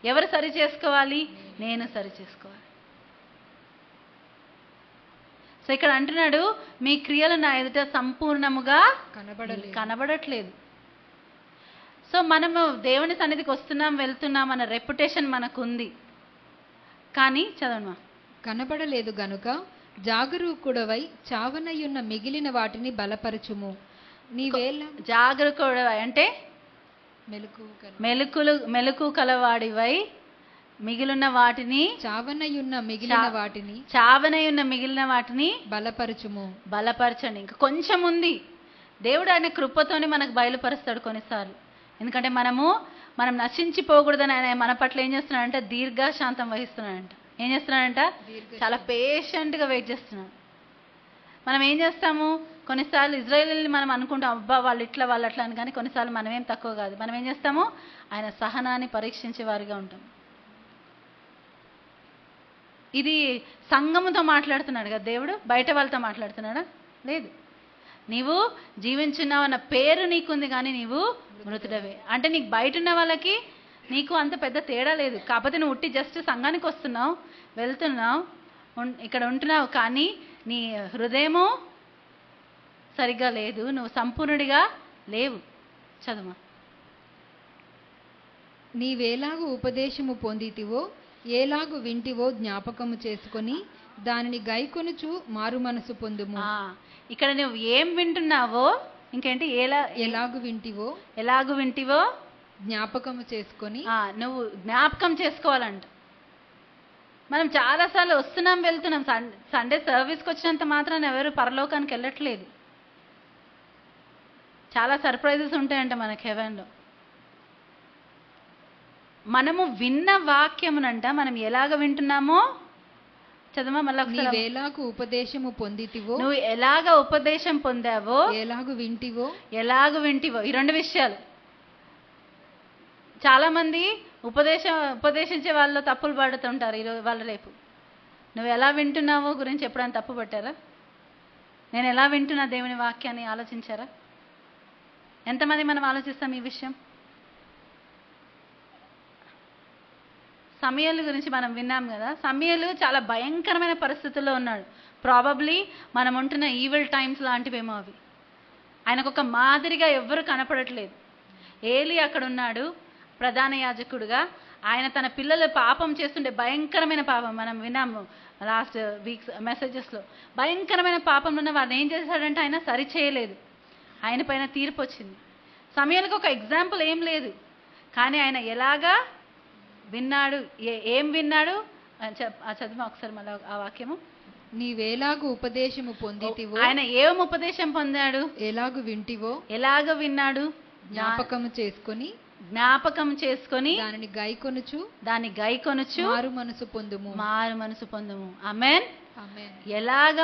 ఎవరు సరి చేసుకోవాలి? నేను సరి చేసుకోవాలి. సో ఇక్కడ అంటున్నాడు, మీ క్రియలు నా ఎదుట సంపూర్ణముగా కనబడట్లేదు. సో మనము దేవుని సన్నిధికి వస్తున్నాం, వెళ్తున్నాం అన్న రెప్యుటేషన్ మనకుంది, కానీ చదవమా కనబడలేదు గనుక జాగరూకుడవై చావనయున్న మిగిలిన వాటిని బలపరచుము. నీవేళ జాగరూకుడవై అంటే మెలకు కలవాడివై మిగిలిన వాటిని చావనయున్న మిగిలిన వాటిని బలపరచండి. ఇంకా కొంచెం ఉంది. దేవుడు ఆయన కృపతోని మనకు బయలుపరుస్తాడు కొన్నిసార్లు. ఎందుకంటే మనం నశించిపోకూడదని ఆయన మన పట్ల ఏం చేస్తున్నాడంటే దీర్ఘశాంతం వహిస్తున్నాడంట. ఏం చేస్తున్నాడంట? చాలా పేషెంట్గా వెయిట్ చేస్తున్నాడు. మనం ఏం చేస్తాము? కొన్నిసార్లు ఇజ్రాయేలీని మనం అనుకుంటాం అబ్బా వాళ్ళు ఇట్లా వాళ్ళు అట్లా అని, కానీ కొన్నిసార్లు మనమేం తక్కువ కాదు. మనం ఏం చేస్తాము? ఆయన సహనాన్ని పరీక్షించే వారిగా ఉంటాం. ఇది సంఘముతో మాట్లాడుతున్నాడు కదా దేవుడు, బయట వాళ్ళతో మాట్లాడుతున్నాడా? లేదు. నీవు జీవించున్నావు అన్న పేరు నీకుంది, కానీ నీవు మృతుడవే. అంటే నీకు బయట ఉన్న వాళ్ళకి నీకు అంత పెద్ద తేడా లేదు. కాకపోతే నువ్వు ఉట్టి జస్ట్ సంఘానికి వస్తున్నావు, వెళ్తున్నావు, ఇక్కడ ఉంటున్నావు, కానీ నీ హృదయము సరిగ్గా లేదు, నువ్వు సంపూర్ణుడిగా లేవు. చదువు. నీవేలాగు ఉపదేశము పొందితివో ఏలాగు వింటివో జ్ఞాపకము చేసుకొని దానిని గైకొనుచు మారు మనసు పొందుము. ఇక్కడ నువ్వు ఏం వింటున్నావో, ఇంకేంటి, ఎలాగు వింటివో జ్ఞాపకము చేసుకొని నువ్వు జ్ఞాపకం చేసుకోవాలంట. మనం చాలాసార్లు వస్తున్నాం, వెళ్తున్నాం. సండే సర్వీస్కి వచ్చినంత మాత్రాన ఎవరు పరలోకానికి వెళ్ళట్లేదు. చాలా సర్ప్రైజెస్ ఉంటాయంట మనకి హెవెన్లో. మనము విన్న వాక్యమునంట మనం ఎలాగ వింటున్నామో చదవమా మళ్ళీ ఒకసారి. నీవేలాగు ఉపదేశము పొందితివో, నువ్వు ఎలాగ ఉపదేశం పొందావో, ఎలాగు వింటివో. ఈ రెండు విషయాలు. చాలా మంది ఉపదేశించే వాళ్ళు తప్పులు పడుతుంటారు ఈరోజు వాళ్ళ రేపు. నువ్వు ఎలా వింటున్నావో గురించి ఎప్పుడైనా తప్పు పట్టారా? నేను ఎలా వింటున్నా దేవుని వాక్యాన్ని ఆలోచించారా? ఎంతమంది మనం ఆలోచిస్తాం ఈ విషయం? సమయలు గురించి మనం విన్నాం కదా. సమయలు చాలా భయంకరమైన పరిస్థితుల్లో ఉన్నాడు. ప్రాబబ్లీ మనం ఉంటున్న ఈవిల్ టైమ్స్ లాంటివేమో అవి. ఆయనకు ఒక మాదిరిగా ఎవ్వరు కనపడట్లేదు. ఏలి అక్కడ ఉన్నాడు ప్రధాన యాజకుడుగా. ఆయన తన పిల్లలు పాపం చేస్తుండే భయంకరమైన పాపం మనం విన్నాము లాస్ట్ వీక్స్ మెసేజెస్లో. భయంకరమైన పాపంలో ఉన్న వారిని ఏం చేశాడంటే ఆయన సరి చేయలేదు. ఆయన పైన తీర్పు వచ్చింది. సమయానికి ఒక ఎగ్జాంపుల్ ఏం లేదు, కానీ ఆయన ఎలాగా విన్నాడు, ఏం విన్నాడు చదువు ఒకసారి మళ్ళీ ఆ వాక్యము. నీవేలాగు ఉపదేశము పొందితివో, ఆయన ఏం ఉపదేశం పొందాడు, ఎలాగ విన్నాడు, జ్ఞాపకము చేసుకొని దాన్ని గైకొనుచు మారు మనసు పొందుము. ఆమేన్. ఎలాగ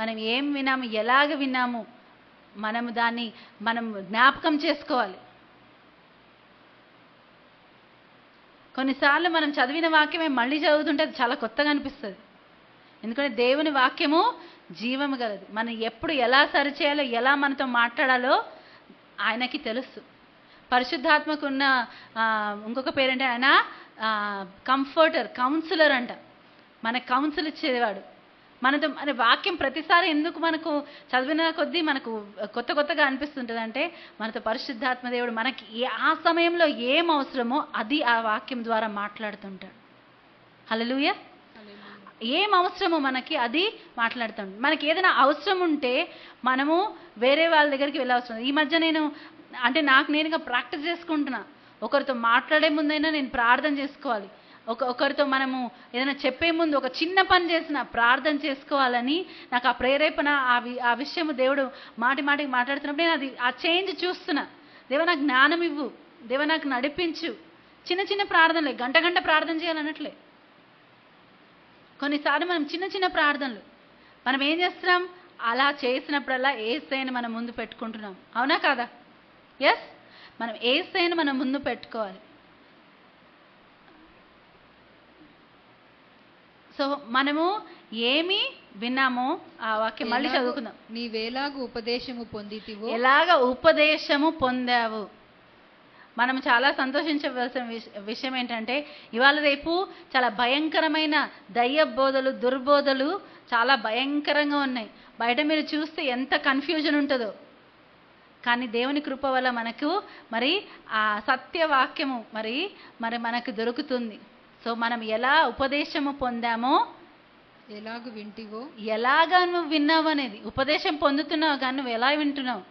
మనం ఏం విన్నాము, ఎలాగ విన్నాము, మనం జ్ఞాపకం చేసుకోవాలి. కొన్నిసార్లు మనం చదివిన వాక్యమే మళ్ళీ చదువుతుంటే అది చాలా కొత్తగా అనిపిస్తుంది. ఎందుకంటే దేవుని వాక్యము జీవము గలది. మనం ఎప్పుడు ఎలా సరిచేయాలో, ఎలా మనతో మాట్లాడాలో ఆయనకి తెలుసు. పరిశుద్ధాత్మకు ఉన్న ఇంకొక పేరంటే ఆయన కౌన్సిలర్ అంట. మనకు కౌన్సిల్ ఇచ్చేవాడు. మనతో మన వాక్యం ప్రతిసారి ఎందుకు మనకు చదివిన కొద్దీ మనకు కొత్తగా అనిపిస్తుంటుంది అంటే, మనతో పరిశుద్ధాత్మ దేవుడు మనకి ఆ సమయంలో ఏం అవసరమో అది ఆ వాక్యం ద్వారా మాట్లాడుతుంటాడు. హల్లెలూయా. ఏం అవసరమో మనకి అది మాట్లాడుతుంటాడు. మనకి ఏదైనా అవసరం ఉంటే మనము వేరే వాళ్ళ దగ్గరికి వెళ్ళవసరం. ఈ మధ్య నేను నేనుగా ప్రాక్టీస్ చేసుకుంటున్నా. ఒకరితో మాట్లాడే ముందైనా నేను ప్రార్థన చేసుకోవాలి. ఒకరితో మనము ఏదైనా చెప్పే ముందు ఒక చిన్న పని చేసిన ప్రార్థన చేసుకోవాలని నాకు ఆ ప్రేరేపణ, ఆ విషయము దేవుడు మాటికి మాట్లాడుతున్నప్పుడు నేను ఆ చేంజ్ చూస్తున్నా. దేవ నాకు జ్ఞానం ఇవ్వు, దేవ నాకు నడిపించు. చిన్న ప్రార్థనలే, గంట ప్రార్థన చేయాలన్నట్లే. కొన్నిసార్లు మనం చిన్న ప్రార్థనలు మనం ఏం చేస్తున్నాం, అలా చేసినప్పుడల్లా యేసయ్యను మనం ముందు పెట్టుకుంటున్నాం. అవునా కాదా? ఎస్, మనం యేసయ్యను మనం ముందు పెట్టుకోవాలి. సో మనము ఏమి విన్నామో ఆ వాక్యం మళ్ళీ చదువుకుందాం. నీవేలాగు ఉపదేశము పొందితివో, ఎలాగ ఉపదేశము పొందావు. మనం చాలా సంతోషించవలసిన విషయం ఏంటంటే, ఇవాళ రేపు చాలా భయంకరమైన దయ్య బోధలు, దుర్బోధలు చాలా భయంకరంగా ఉన్నాయి. బయట మీరు చూస్తే ఎంత కన్ఫ్యూజన్ ఉంటుందో. కానీ దేవుని కృప వల్ల మనకు మరి ఆ సత్యవాక్యము మరి మనకు దొరుకుతుంది. సో మనం ఎలా ఉపదేశము పొందామో, ఎలాగా నువ్వు విన్నావు అనేది. ఉపదేశం పొందుతున్నావు కానీ నువ్వు ఎలా వింటున్నావు.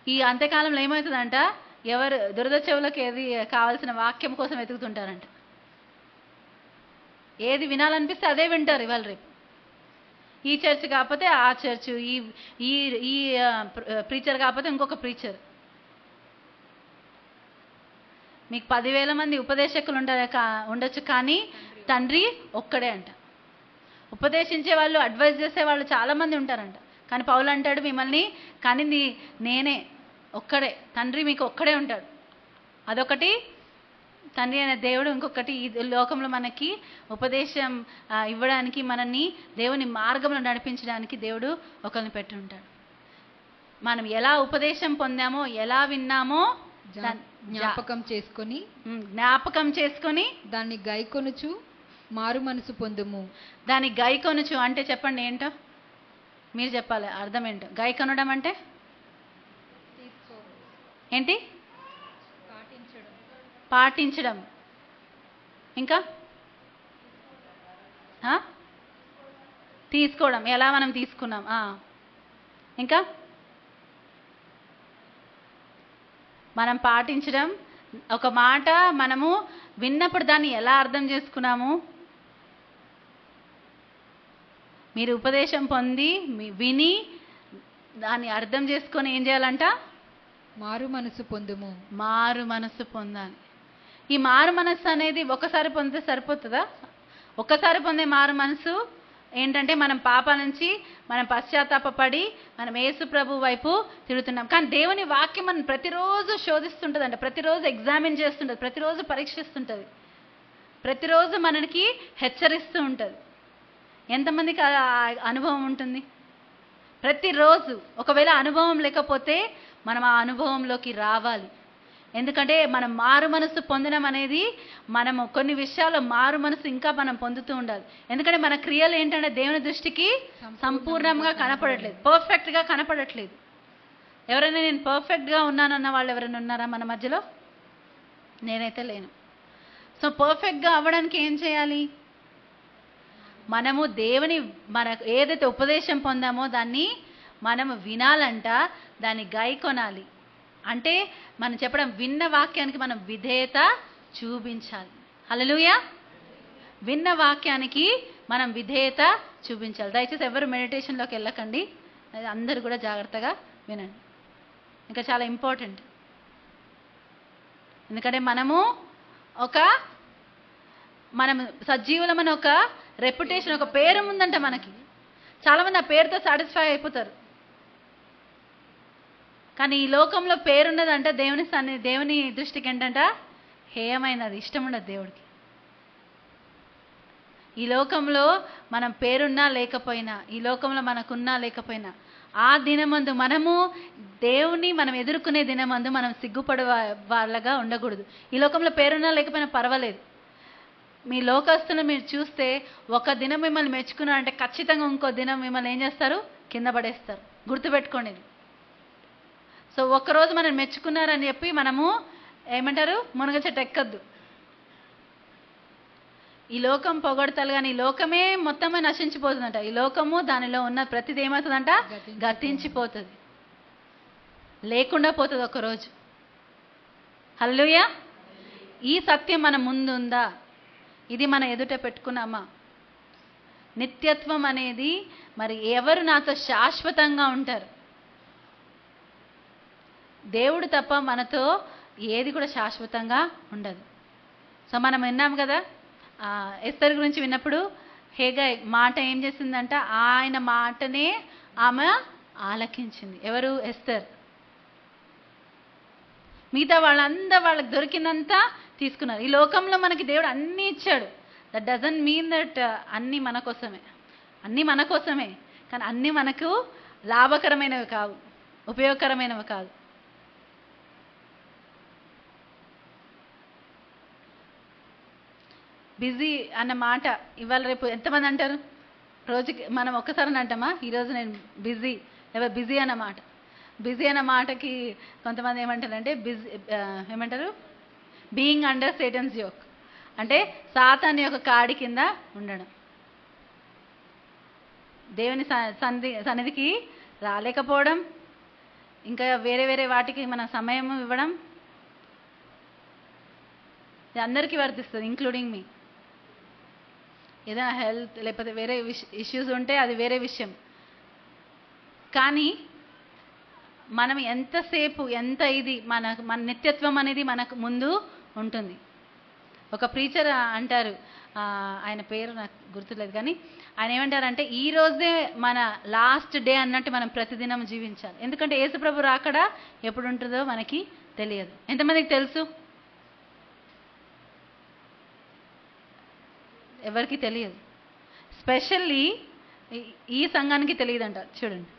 ఈ అంత్యకాలంలో ఏమవుతుందంట, ఎవరు దురద చెవులకు ఏది కావాల్సిన వాక్యం కోసం వెతుకుతుంటారంట. ఏది వినాలనిపిస్తే అదే వింటారు ఇవాళ రేపు. ఈ చర్చ్ కాకపోతే ఆ చర్చ్, ఈ ప్రీచర్ కాకపోతే ఇంకొక ప్రీచర్. మీకు 10,000 మంది ఉపదేశకులు ఉండొచ్చు, కానీ తండ్రి ఒక్కడే అంట. ఉపదేశించే వాళ్ళు, అడ్వైజ్ చేసే వాళ్ళు చాలామంది ఉంటారంట. కానీ పౌలు అంటాడు, మిమ్మల్ని కానీ నేనే ఒక్కడే, తండ్రి మీకు ఒక్కడే ఉంటాడు. అదొకటి తండ్రి అయిన దేవుడు ఇంకొకటి ఈ లోకంలో మనకి ఉపదేశం ఇవ్వడానికి, మనల్ని దేవుని మార్గంలో నడిపించడానికి దేవుడు ఒకరిని పెట్టి ఉంటాడు. మనం ఎలా ఉపదేశం పొందామో, ఎలా విన్నామో జ్ఞాపకం చేసుకొని దాన్ని గైకొనుచు మారు మనసు పొందుము. దాన్ని గైకొనుచు అంటే చెప్పండి ఏంటో, మీరు చెప్పాలి అర్థం ఏంటో. గైకొనడం అంటే ఏంటి? పాటించడం. ఇంకా తీసుకోవడం, ఎలా మనం తీసుకున్నాం. ఇంకా మనం పాటించడం. ఒక మాట మనము విన్నప్పుడు దాన్ని ఎలా అర్థం చేసుకున్నాము. మీరు ఉపదేశం పొంది విని దాన్ని అర్థం చేసుకొని ఏం చేయాలంట? మారు మనసు పొందుము. మారు మనసు పొందాలి. ఈ మారు మనసు అనేది ఒకసారి పొందితే సరిపోతుందా? ఒకసారి పొందే మారు మనసు ఏంటంటే మనం పాప నుంచి మనం పశ్చాత్తాపడి మనం యేసు ప్రభు వైపు తిరుగుతున్నాం. కానీ దేవుని వాక్యం మనం ప్రతిరోజు శోధిస్తుంటుందంట, ప్రతిరోజు ఎగ్జామిన్ చేస్తుంటుంది, ప్రతిరోజు పరీక్షిస్తుంటుంది, ప్రతిరోజు మనకి హెచ్చరిస్తూ ఉంటుంది. ఎంతమందికి అనుభవం ఉంటుంది? ప్రతిరోజు. ఒకవేళ అనుభవం లేకపోతే మనం ఆ అనుభవంలోకి రావాలి. ఎందుకంటే మనం మారు మనసు పొందడం అనేది, మనము కొన్ని విషయాల్లో మారు మనసు ఇంకా మనం పొందుతూ ఉండాలి. ఎందుకంటే మన క్రియలు ఏంటంటే దేవుని దృష్టికి సంపూర్ణంగా కనపడట్లేదు, పర్ఫెక్ట్గా కనపడట్లేదు. ఎవరైనా నేను పర్ఫెక్ట్గా ఉన్నానన్న వాళ్ళు ఎవరైనా ఉన్నారా మన మధ్యలో? నేనైతే లేను. సో పర్ఫెక్ట్గా అవ్వడానికి ఏం చేయాలి? మనము దేవుని ఏదైతే ఉపదేశం పొందామో దాన్ని మనము వినాలంట, దాన్ని గైకొనాలి. అంటే మనం చెప్పడం, విన్న వాక్యానికి మనం విధేయత చూపించాలి. హల్లెలూయా. విన్న వాక్యానికి మనం విధేయత చూపించాలి. దయచేసి ఎవరు మెడిటేషన్లోకి వెళ్ళకండి, అందరూ కూడా జాగ్రత్తగా వినండి. ఇంకా చాలా ఇంపార్టెంట్. ఎందుకంటే మనం సజీవులమని ఒక రెప్యుటేషన్, ఒక పేరు ఉందంట మనకి. చాలామంది ఆ పేరుతో సాటిస్ఫై అయిపోతారు. కానీ ఈ లోకంలో పేరున్నదంట దేవుని దృష్టికి ఏంటంట హేయమైనది, ఇష్టం ఉండదు దేవుడికి. ఈ లోకంలో మనం పేరున్నా లేకపోయినా, ఈ లోకంలో మనకున్నా లేకపోయినా, ఆ దినమందు దేవుని మనం ఎదుర్కొనే దినమందు మనం సిగ్గుపడే వాళ్ళగా ఉండకూడదు. ఈ లోకంలో పేరున్నా లేకపోయినా పర్వాలేదు. మీ లోకస్తులు మీరు చూస్తే, ఒక దినం మిమ్మల్ని మెచ్చుకున్నారంటే ఖచ్చితంగా ఇంకో దినం మిమ్మల్ని ఏం చేస్తారు? కింద పడేస్తారు. గుర్తుపెట్టుకోండి. సో ఒక్కరోజు మనం మెచ్చుకున్నారని చెప్పి మనము ఏమంటారు, మునగ చెట్టు ఎక్కద్దు. ఈ లోకం పొగడతలు, కానీ ఈ లోకమే మొత్తమే నశించిపోతుందంట. ఈ లోకము దానిలో ఉన్న ప్రతిది ఏమవుతుందంట? గతించిపోతుంది, లేకుండా పోతుంది ఒకరోజు. హల్లెలూయా. ఈ సత్యం మన ముందు ఉందా? ఇది మన ఎదుట పెట్టుకున్నామా? నిత్యత్వం అనేది మరి ఎవరు నాతో శాశ్వతంగా ఉంటారు? దేవుడు తప్ప మనతో ఏది కూడా శాశ్వతంగా ఉండదు. సో మనం విన్నాం కదా, ఎస్తర్ గురించి విన్నప్పుడు హేగాయ్ మాట ఏం చేసిందంట? ఆయన మాటనే ఆమె ఆలకించింది. ఎవరు? ఎస్తర్. మిగతా వాళ్ళకి దొరికినంత తీసుకున్నారు. ఈ లోకంలో మనకి దేవుడు అన్నీ ఇచ్చాడు. దట్ డజంట్ మీన్ దట్ అన్నీ మన కోసమే, కానీ అన్నీ మనకు లాభకరమైనవి కావు, ఉపయోగకరమైనవి కాదు. బిజీ అన్న మాట ఇవాళ రేపు ఎంతమంది అంటారు? రోజుకి మనం ఒక్కసారి అంటామా, ఈరోజు నేను బిజీ, ఎవరు బిజీ అన్న మాట. బిజీ అన్న మాటకి కొంతమంది ఏమంటారంటే ఏమంటారు? బీయింగ్ అండర్ సేటన్స్ యోక్, అంటే సాతాను యొక్క కాడి కింద ఉండడం. దేవుని సన్నిధికి రాలేకపోవడం, ఇంకా వేరే వేరే వాటికి మన సమయం ఇవ్వడం, ఇది అందరికీ వర్తిస్తుంది, ఇంక్లూడింగ్ మీ. ఏదైనా హెల్త్ లేకపోతే వేరే ఇష్యూస్ ఉంటే అది వేరే విషయం. కానీ మనం ఎంతసేపు మన నిత్యత్వం అనేది మనకు ముందు ఉంటుంది. ఒక ప్రీచర్ అంటారు, ఆయన పేరు నాకు గుర్తులేదు, కానీ ఆయన ఏమంటారంటే, ఈ రోజే మన లాస్ట్ డే అన్నట్టు మనం ప్రతిదినం జీవించాలి. ఎందుకంటే యేసుప్రభు రాకడ ఎప్పుడు ఉంటుందో మనకి తెలియదు. ఎంతమందికి తెలుసు? ఎవరికి తెలియదు. స్పెషల్లీ ఈ సంఘానికి తెలియదంట. చూడండి,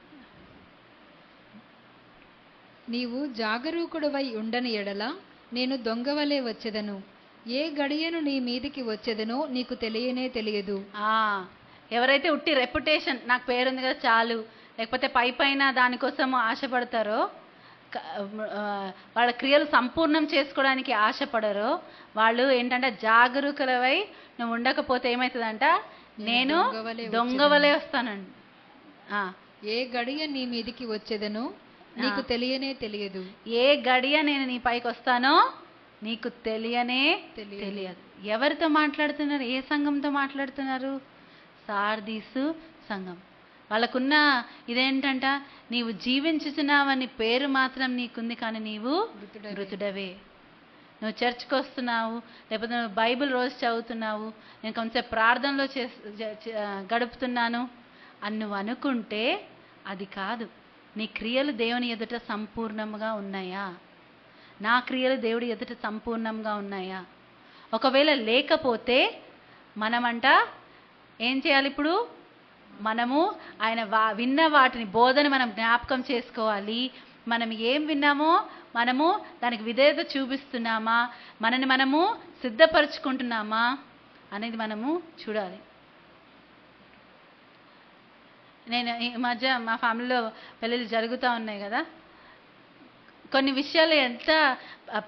నీవు జాగరూకుడవై ఉండని ఎడల నేను దొంగవలే వచ్చెదను. ఏ గడియను నీ మీదికి వచ్చేదనో నీకు తెలియనే తెలియదు. ఎవరైతే ఉట్టి రెప్యుటేషన్, నాకు పేరుంది కదా చాలు, లేకపోతే పైన దానికోసం ఆశపడతారో, వాళ్ళ క్రియలు సంపూర్ణం చేసుకోవడానికి ఆశపడరో, వాళ్ళు ఏంటంటే జాగరూకులవై నువ్వు ఉండకపోతే ఏమవుతుందంట, నేను దొంగవలే వస్తానండి. ఏ గడియ నీ మీదికి వచ్చేదనో నీకు తెలియనే తెలియదు. ఏ గడియ నేను నీ పైకి వస్తానో నీకు తెలియనే తెలియదు. ఎవరితో మాట్లాడుతున్నారు? ఏ సంఘంతో మాట్లాడుతున్నారు? సార్దీసు సంఘం. వాళ్ళకున్న ఇదేంటంట, నీవు జీవించుచున్నావని పేరు మాత్రం నీకుంది, కానీ నీవు మృతుడవే. నువ్వు చర్చ్కి వస్తున్నావు, లేకపోతే నువ్వు బైబిల్ రోజు చదువుతున్నావు, నేను కొంచెం ప్రార్థనలో గడుపుతున్నాను అని నువ్వు అనుకుంటే అది కాదు. నీ క్రియలు దేవుని ఎదుట సంపూర్ణంగా ఉన్నాయా? నా క్రియలు దేవుడి ఎదుట సంపూర్ణంగా ఉన్నాయా? ఒకవేళ లేకపోతే మనమంట ఏం చేయాలి? ఇప్పుడు మనము ఆయన విన్న వాటిని, బోధన మనం జ్ఞాపకం చేసుకోవాలి. మనం ఏం విన్నామో మనము దానికి విధేయత చూపిస్తున్నామా, మనని మనము సిద్ధపరచుకుంటున్నామా అనేది మనము చూడాలి. నేను ఈ మధ్య మా ఫ్యామిలీలో పెళ్ళిళ్ళు జరుగుతూ ఉన్నాయి కదా, కొన్ని విషయాలు ఎంత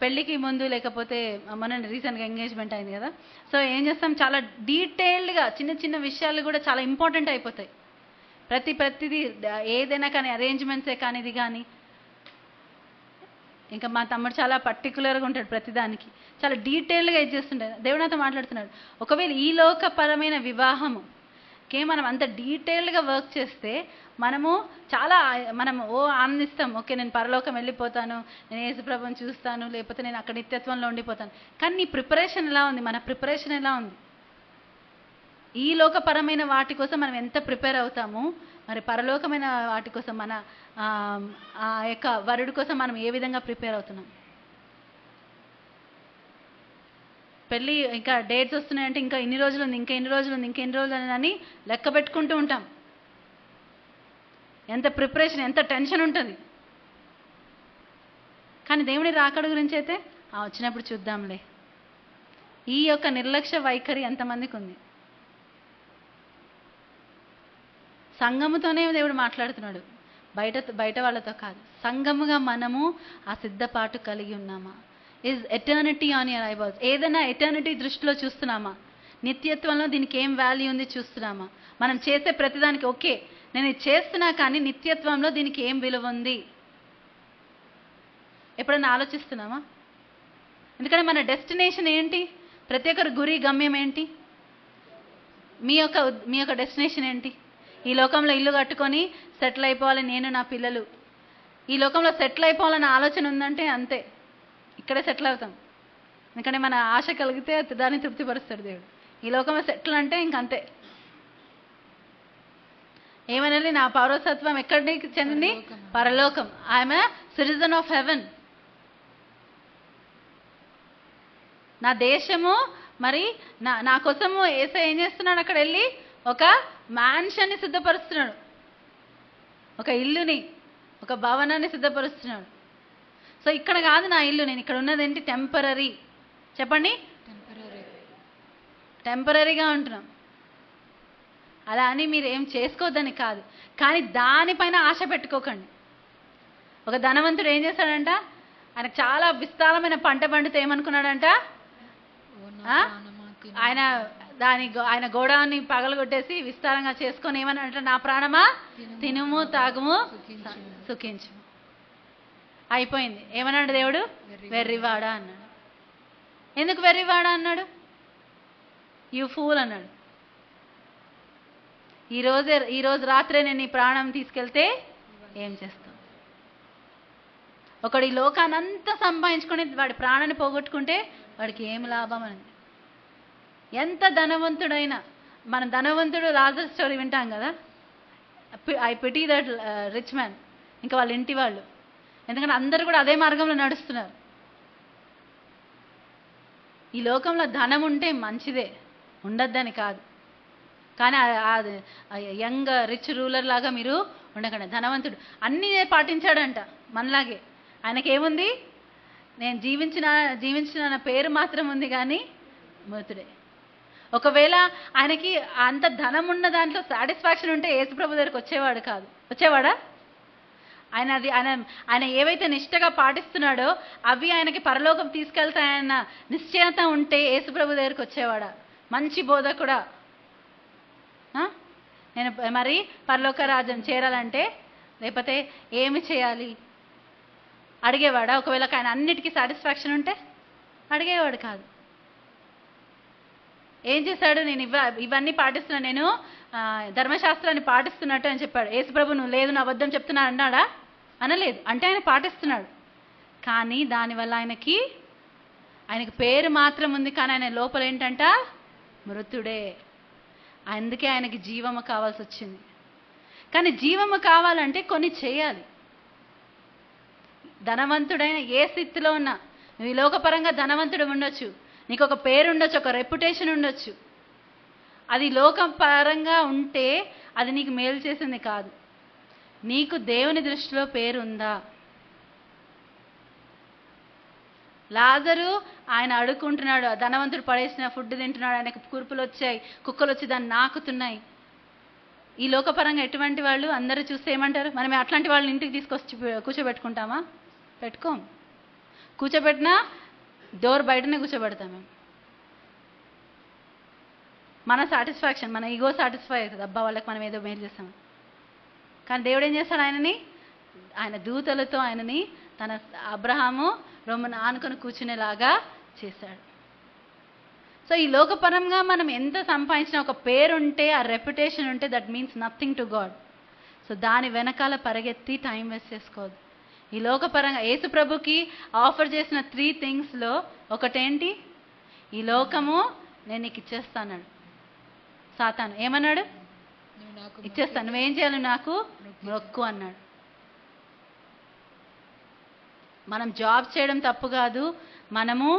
పెళ్ళికి ముందు, లేకపోతే మన రీసెంట్గా ఎంగేజ్మెంట్ అయింది కదా, సో ఏం చేస్తాం, చాలా డీటెయిల్డ్గా చిన్న చిన్న విషయాలు కూడా చాలా ఇంపార్టెంట్ అయిపోతాయి. ప్రతిదీ ఏదైనా కానీ, అరేంజ్మెంట్సే కానీ, ఇది కానీ. ఇంకా మా తమ్ముడు చాలా పర్టికులర్గా ఉంటాడు, ప్రతిదానికి చాలా డీటెయిల్డ్గా ఇది చేస్తుంటాడు. దేవుడు నాతో మాట్లాడుతున్నాడు, ఒకవేళ ఈ లోకపరమైన వివాహము మనం అంత డీటెయిల్డ్గా వర్క్ చేస్తే మనం ఆనందిస్తాం. ఓకే, నేను పరలోకం వెళ్ళిపోతాను, నేను యేసుప్రభువుని చూస్తాను, లేకపోతే నేను అక్కడ నిత్యత్వంలో ఉండిపోతాను. కానీ నీ ప్రిపరేషన్ ఎలా ఉంది? మన ప్రిపరేషన్ ఎలా ఉంది? ఈ లోకపరమైన వాటి కోసం మనం ఎంత ప్రిపేర్ అవుతాము, మరి పరలోకమైన వాటి కోసం మన ఆ యొక్క వరుడి కోసం మనం ఏ విధంగా ప్రిపేర్ అవుతున్నాం? పెళ్ళి ఇంకా డేట్స్ వస్తున్నాయంటే ఇంకా ఇన్ని రోజులు ఉంది, ఇంకా ఎన్ని రోజులు ఉంది, ఇంకా ఎన్ని రోజులు అని లెక్క పెట్టుకుంటూ ఉంటాం. ఎంత ప్రిపరేషన్, ఎంత టెన్షన్ ఉంటుంది. కానీ దేవుని రాకడ గురించి అయితే వచ్చినప్పుడు చూద్దాంలే. ఈ యొక్క నిర్లక్ష్య వైఖరి ఎంతమందికి ఉంది? సంఘముతోనే దేవుడు మాట్లాడుతున్నాడు, బయట వాళ్ళతో కాదు. సంఘముగా మనము ఆ సిద్ధపాటు కలిగి ఉన్నామా? Is eternity on your eyeballs? ఏదైనా ఎటర్నిటీ దృష్టిలో చూస్తున్నామా? నిత్యత్వంలో దీనికి ఏం వాల్యూ ఉంది చూస్తున్నామా? మనం చేసే ప్రతిదానికి ఓకే నేను ఇది చేస్తున్నా, కానీ నిత్యత్వంలో దీనికి ఏం విలువ ఉంది ఎప్పుడైనా ఆలోచిస్తున్నామా? ఎందుకంటే మన డెస్టినేషన్ ఏంటి? ప్రతి ఒక్కరి గురి, గమ్యం ఏంటి? మీ యొక్క డెస్టినేషన్ ఏంటి? ఈ లోకంలో ఇల్లు కట్టుకొని సెటిల్ అయిపోవాలి నేను, నా పిల్లలు. ఈ లోకంలో సెటిల్ అయిపోవాలన్న ఆలోచన ఉందంటే అంతే, ఇక్కడే సెటిల్ అవుతాం. ఎందుకంటే మన ఆశ కలిగితే దాన్ని తృప్తిపరుస్తాడు దేవుడు. ఈ లోకంలో సెటిల్ అంటే ఇంకంతే. ఏమనాలి? నా పౌరసత్వం ఎక్కడికి చెందింది? పరలోకం. I'm a citizen of haven. నా దేశము, మరి నా కోసము యేసయ్య ఏం చేస్తున్నాడు? అక్కడ వెళ్ళి ఒక మ్యాన్షన్ని సిద్ధపరుస్తున్నాడు, ఒక ఇల్లుని, ఒక భవనాన్ని సిద్ధపరుస్తున్నాడు. సో ఇక్కడ కాదు నా ఇల్లు, నేను ఇక్కడ ఉన్నది ఏంటి? టెంపరరీ. చెప్పండి, టెంపరరీగా ఉంటున్నాం. అలా అని మీరు ఏం చేసుకోవద్దని కాదు, కానీ దానిపైన ఆశ పెట్టుకోకండి. ఒక ధనవంతుడు ఏం చేశాడంట? ఆయనకు చాలా విస్తారమైన పంట పండితే ఏమనుకున్నాడంట? ఆయన గోడాన్ని పగలగొట్టేసి విస్తారంగా చేసుకొని ఏమనంట? నా ప్రాణమా తినుము తాగుము సుఖించు. అయిపోయింది. ఏమన్నాడు దేవుడు? వెర్రివాడా అన్నాడు. ఎందుకు వెర్రివాడా అన్నాడు? యు ఫూల్ అన్నాడు. ఈరోజు రాత్రే నేను నీ ప్రాణం తీసుకెళ్తే ఏం చేస్తావు? ఒకడు ఈ లోకాన్ని అంతా సంపాదించుకొని వాడి ప్రాణాన్ని పోగొట్టుకుంటే వాడికి ఏం లాభం అని. ఎంత ధనవంతుడైనా, మనం ధనవంతుడు లాజర్ స్టోరీ వింటాం కదా, I pity that rich man, ఇంకా వాళ్ళ ఇంటి వాళ్ళు. ఎందుకంటే అందరూ కూడా అదే మార్గంలో నడుస్తున్నారు. ఈ లోకంలో ధనం ఉంటే మంచిదే, ఉండొద్దని కాదు, కానీ యంగ్ రిచ్ రూలర్ లాగా మీరు ఉండకండి. ధనవంతుడు అన్నీ పాటించాడంట మనలాగే. ఆయనకేముంది? నేను జీవించిన నా పేరు మాత్రం ఉంది, కానీ మృతుడే. ఒకవేళ ఆయనకి అంత ధనం ఉన్న దాంట్లో సాటిస్ఫాక్షన్ ఉంటే యేసుప్రభు దగ్గరికి వచ్చేవాడు కాదు. వచ్చేవాడా? ఆయన ఏవైతే నిష్టగా పాటిస్తున్నాడో అవి ఆయనకి పరలోకం తీసుకెళ్తాయన్న నిశ్చయత ఉంటే యేసుప్రభు దగ్గరికి వచ్చేవాడా? మంచి బోధకుడా, నేను మరి పరలోక రాజ్యం చేరాలంటే లేకపోతే ఏమి చేయాలి అడిగేవాడా? ఒకవేళ ఆయన అన్నిటికీ సాటిస్ఫాక్షన్ ఉంటే అడిగేవాడు కాదు. ఏం చేశాడు? నేను ఇవన్నీ పాటిస్తున్నా, నేను ధర్మశాస్త్రాన్ని పాటిస్తున్నట్టు అని చెప్పాడు. యేసుప్రభు నువ్వు లేదు, నా అబద్ధం చెప్తున్నా అన్నాడా? అనలేదు. అంటే ఆయన పాటిస్తున్నాడు, కానీ దానివల్ల ఆయనకి పేరు మాత్రం ఉంది, కానీ ఆయన లోపల ఏంటంట? మృతుడే. అందుకే ఆయనకి జీవము కావాల్సి వచ్చింది. కానీ జీవము కావాలంటే కొన్ని చేయాలి. ధనవంతుడైన ఏ స్థితిలో ఉన్నా, నువ్వు ఈ లోకపరంగా ధనవంతుడు ఉండొచ్చు, నీకు ఒక పేరు ఉండొచ్చు, ఒక రెప్యుటేషన్ ఉండొచ్చు. అది లోకపరంగా ఉంటే అది నీకు మేలు చేసింది కాదు. నీకు దేవుని దృష్టిలో పేరు ఉందా? లాజరు ఆయన అడుక్కుంటున్నాడు, ధనవంతుడు పడేసిన ఫుడ్ తింటున్నాడు, ఆయనకు కురుపులు వచ్చాయి, కుక్కలు వచ్చి దాన్ని నాకుతున్నాయి. ఈ లోకపరంగా ఎటువంటి వాళ్ళు అందరూ చూస్తే ఏమంటారు? మనం అట్లాంటి వాళ్ళని ఇంటికి తీసుకొచ్చి కూర్చోబెట్టుకుంటామా? పెట్టుకోం. కూర్చోబెట్టినా డోర్ బయటనే కూర్చోబెడతాం మేము. మన సాటిస్ఫాక్షన్, మన ఈగో సాటిస్ఫై అవుతుంది, అబ్బా వాళ్ళకి మనం ఏదో మేలు చేస్తాం. కానీ దేవుడు ఏం చేస్తాడు? ఆయన దూతలతో ఆయనని తన అబ్రహాము రొమ్మున ఆనుకొని కూర్చునేలాగా చేశాడు. సో ఈ లోకపరంగా మనం ఎంత సంపాదించినా ఒక పేరు ఉంటే, ఆ రెప్యుటేషన్ ఉంటే, that means nothing to God. So దాని వెనకాల పరిగెత్తి టైం వేస్ట్ చేసుకోవద్దు. ఈ లోకపరంగా యేసుప్రభుకి ఆఫర్ చేసిన 3 థింగ్స్లో ఒకటేంటి? ఈ లోకము నేను నీకు ఇచ్చేస్తాను. సాతాను ఏమన్నాడు? ఇచ్చేస్తాను, నువ్వేం చేయాలి? నాకు మొక్కు అన్నాడు. మనం జాబ్ చేయడం తప్పు కాదు, మనము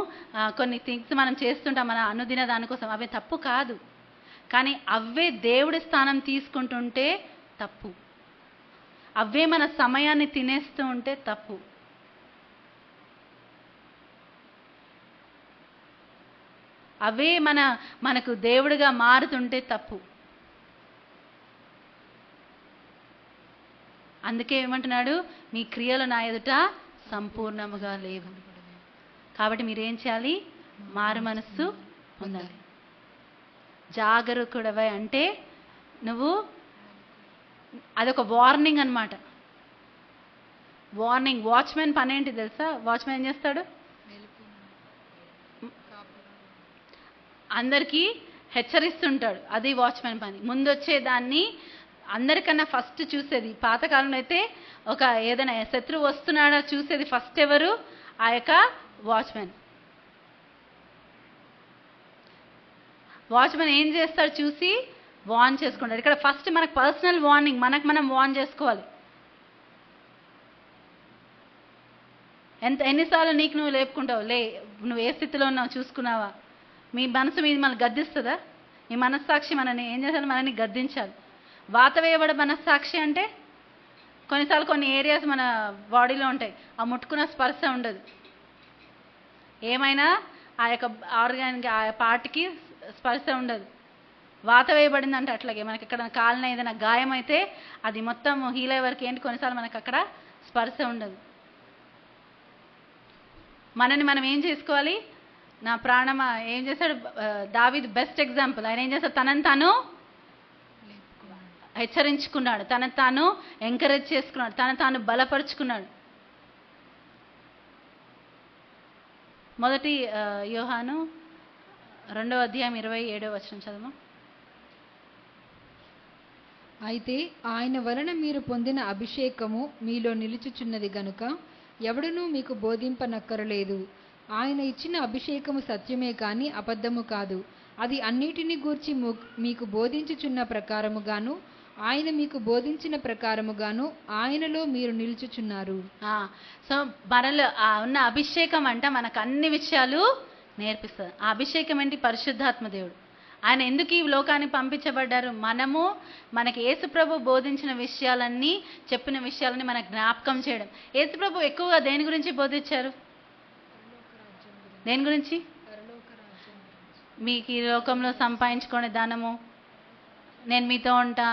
కొన్ని థింగ్స్ మనం చేస్తుంటాం మన అనుదిన దానికోసం, అవి తప్పు కాదు. కానీ అవే దేవుడి స్థానం తీసుకుంటుంటే తప్పు. అవే మన సమయాన్ని తినేస్తూ ఉంటే తప్పు. అవే మనకు దేవుడిగా మారుతుంటే తప్పు. అందుకే ఏమంటున్నాడు? మీ క్రియలు నా ఎదుట సంపూర్ణముగా లేవు. కాబట్టి మీరేం చేయాలి? మారు మనస్సు పొందాలి. జాగరూకుడవై అంటే నువ్వు, అదొక వార్నింగ్ అన్నమాట. వార్నింగ్. వాచ్మెన్ పని ఏంటి తెలుసా? వాచ్మెన్ ఏం చేస్తాడు? అందరికీ హెచ్చరిస్తుంటాడు. అది వాచ్మెన్ పని. ముందు వచ్చే దాన్ని అందరికన్నా ఫస్ట్ చూసేది, పాతకాలంలో అయితే ఒక ఏదైనా శత్రువు వస్తున్నాడా చూసేది ఫస్ట్ ఎవరు? ఆ యొక్క వాచ్మెన్. వాచ్మెన్ ఏం చేస్తాడు? చూసి వార్న్ చేసుకుంటాడు. ఇక్కడ ఫస్ట్ మనకు పర్సనల్ వార్నింగ్, మనకు మనం వార్న్ చేసుకోవాలి. ఎన్నిసార్లు నీకు నువ్వు లేపుకుంటావు? నువ్వు ఏ స్థితిలో ఉన్నావు చూసుకున్నావా? మీ మనసు మీద మనల్ని గద్దిస్తుందా? మీ మనస్సాక్షి మనని ఏం చేయాలి? మనని గద్దించాలి. వాత వేయబడ మనస్సాక్షి అంటే కొన్నిసార్లు కొన్ని ఏరియాస్ మన బాడీలో ఉంటాయి, ఆ ముట్టుకున్న స్పర్శ ఉండదు. ఏమైనా ఆ యొక్క ఆర్గాన్కి, ఆ పార్ట్కి స్పర్శ ఉండదు. వాత వేయబడింది అంటే అట్లాగే మనకి ఇక్కడ కాలిన ఏదైనా గాయం అయితే అది మొత్తం హీల్ అయ్యే వరకు ఏంటి, కొన్నిసార్లు మనకు అక్కడ స్పర్శ ఉండదు. మనని మనం ఏం చేసుకోవాలి? నా ప్రాణమా ఏం చేశాడు? దావీదు బెస్ట్ ఎగ్జాంపుల్. ఆయన ఏం చేశాడు? తనని తాను హెచ్చరించుకున్నాడు, తనను తాను ఎంకరేజ్ చేసుకున్నాడు, తనను తాను బలపరుచుకున్నాడు. మొదటి యోహాను 2వ అధ్యాయం 27వ వచనం చదువు. అయితే ఆయన వలన మీరు పొందిన అభిషేకము మీలో నిలుచుచున్నది గనుక ఎవడునూ మీకు బోధింపనక్కరలేదు. ఆయన ఇచ్చిన అభిషేకము సత్యమే కాని అబద్ధము కాదు. అది అన్నిటిని గూర్చి మీకు బోధించుచున్న ప్రకారముగాను ఆయన మీకు బోధించిన ప్రకారముగాను ఆయనలో మీరు నిలుచుచున్నారు. సో మనలో ఉన్న అభిషేకం అంట మనకు అన్ని విషయాలు నేర్పిస్తుంది. ఆ అభిషేకం ఏంటి? పరిశుద్ధాత్మ దేవుడు. ఆయన ఎందుకు ఈ లోకానికి పంపించబడ్డారు? మనకి యేసుప్రభు బోధించిన విషయాలన్నీ, చెప్పిన విషయాలన్నీ మనకు జ్ఞాపకం చేయడం. యేసుప్రభు ఎక్కువగా దేని గురించి బోధించారు? దేని గురించి? మీకు ఈ లోకంలో సంపాదించుకునే ధనము, నేను మీతో ఉంటా,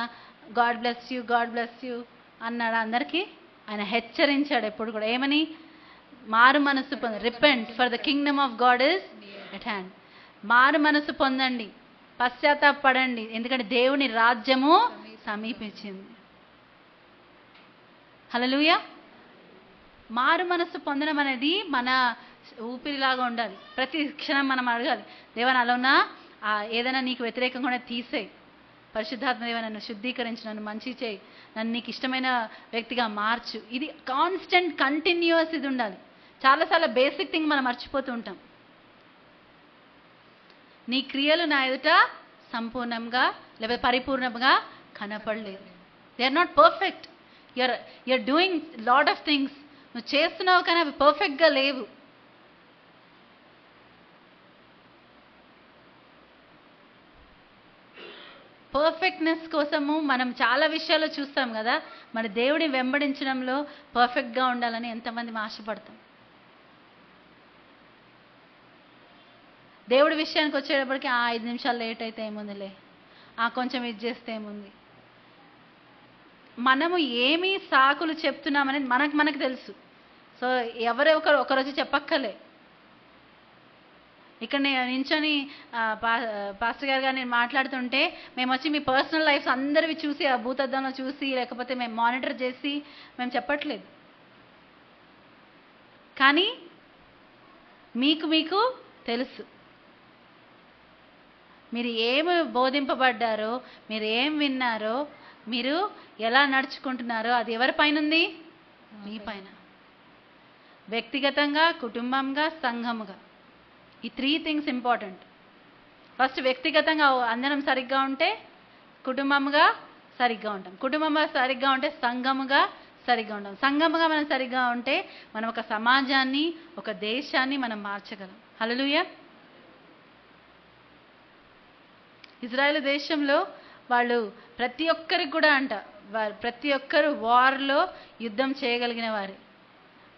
God bless you, God bless you అన్నాడు అందరికీ. ఆయన హెచ్చరించాడు ఎప్పుడు కూడా. ఏమని? మారు మనసు repent for the Kingdom of God is at hand. మారు మనసు పొందండి, పశ్చాత్తాపడండి, ఎందుకంటే దేవుని రాజ్యము సమీపించింది. హల్లెలూయా. మారు మనసు పొందడం అనేది మన ఊపిరిలాగా ఉండాలి. ప్రతి క్షణం మనం అడగాలి, దేవా నాలోనా ఏదైనా నీకు వ్యతిరేకంగా తీసేయి, పరిశుద్ధాత్మ దేవ నన్ను శుద్ధీకరించి, నన్ను మంచి చేయి, నన్ను నీకు ఇష్టమైన వ్యక్తిగా మార్చు. ఇది కాన్స్టెంట్ కంటిన్యూస్ ఇది ఉండాలి. చాలాసార్లు బేసిక్ థింగ్ మనం మర్చిపోతూ ఉంటాం. నీ క్రియలు నా ఎదుట సంపూర్ణంగా లేకపోతే పరిపూర్ణంగా కనపడలేదు. They are not perfect. You're doing lot of things. నువ్వు చేస్తున్నావు కానీ అవి పర్ఫెక్ట్గా లేవు. పర్ఫెక్ట్నెస్ కోసము మనం చాలా విషయాల్లో చూస్తాం కదా. మన దేవుడిని వెంబడించడంలో పర్ఫెక్ట్గా ఉండాలని ఎంతమంది ఆశపడతాం. దేవుడి విషయానికి వచ్చేటప్పటికి 5 నిమిషాలు లేట్ అయితే ఏముందిలే, కొంచెం ఇది చేస్తే ఏముంది. మనము ఏమి సాకులు చెప్తున్నామనేది మనకు తెలుసు. సో ఎవరో ఒకరోజు చెప్పక్కలే. ఇక్కడ నేను నించొని పాస్టర్ గారు నేను మాట్లాడుతుంటే మేము వచ్చి మీ పర్సనల్ లైఫ్స్ అందరివి చూసి, ఆ భూతద్దంలో చూసి, లేకపోతే మేము మానిటర్ చేసి మేము చెప్పట్లేదు. కానీ మీకు తెలుసు మీరు ఏమి బోధింపబడ్డారో, మీరు ఏం విన్నారో, మీరు ఎలా నడుచుకుంటున్నారో అది ఎవరి పైన ఉంది? మీ పైన. వ్యక్తిగతంగా, కుటుంబంగా, సంఘముగా. ఈ 3 థింగ్స్ ఇంపార్టెంట్. ఫస్ట్ వ్యక్తిగతంగా అందరం సరిగ్గా ఉంటే కుటుంబముగా సరిగ్గా ఉంటాం, కుటుంబంగా సరిగ్గా ఉంటే సంఘముగా సరిగ్గా ఉంటాం, సంఘముగా మనం సరిగ్గా ఉంటే మనం ఒక సమాజాన్ని, ఒక దేశాన్ని మనం మార్చగలం. హల్లెలూయా. ఇజ్రాయెల్ దేశంలో వాళ్ళు ప్రతి ఒక్కరికి కూడా ప్రతి ఒక్కరు వార్లో యుద్ధం చేయగలిగిన వారు.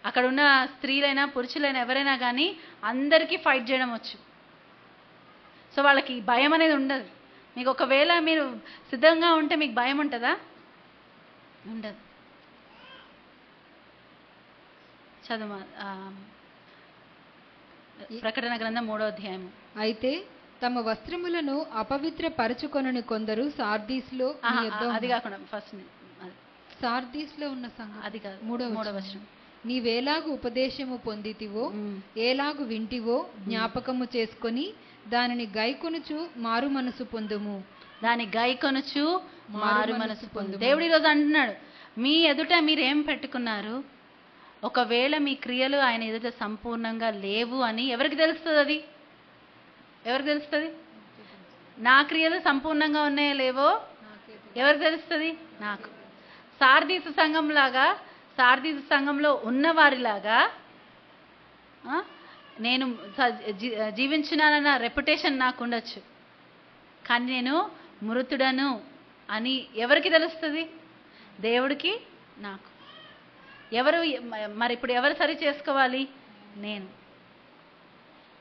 అక్కడ ఉన్న స్త్రీలైనా పురుషులైనా ఎవరైనా కానీ అందరికీ ఫైట్ చేయడం వచ్చు. సో వాళ్ళకి భయం అనేది ఉండదు. మీకు ఒకవేళ మీరు సిద్ధంగా ఉంటే మీకు భయం ఉంటుందా? ఉండదు. చదువు ప్రకటన గ్రంథం 3వ అధ్యాయము. అయితే తమ వస్త్రములను అపవిత్రపరచుకొనని కొందరు సార్దీస్లో, అది కాకుండా ఫస్ట్ సార్దీస్లో ఉన్న సంఘం, అది కాదు, 3వ వచనం. నీవేలాగు ఉపదేశము పొందితివో, ఏలాగు వింటివో జ్ఞాపకము చేసుకొని దానిని గైకొనుచు మారు మనసు పొందుము. దాని గైకొనుచు మారు మనసు పొందు. దేవుడు ఈరోజు అంటున్నాడు, మీ ఎదుట మీరేం పెట్టుకున్నారు? ఒకవేళ మీ క్రియలు ఆయన ఎదుట సంపూర్ణంగా లేవు అని ఎవరికి తెలుస్తుంది? అది ఎవరికి తెలుస్తుంది? నా క్రియలు సంపూర్ణంగా ఉన్నాయో లేవో ఎవరికి తెలుస్తుంది? నాకు. సార్దీసు సంఘంలో ఉన్నవారిలాగా నేను జీవించినానన్న రెప్యుటేషన్ నాకు ఉండొచ్చు, కానీ నేను మృతుడను అని ఎవరికి తెలుస్తుంది? దేవుడికి, నాకు. మరి ఇప్పుడు ఎవరు సరి చేసుకోవాలి? నేను.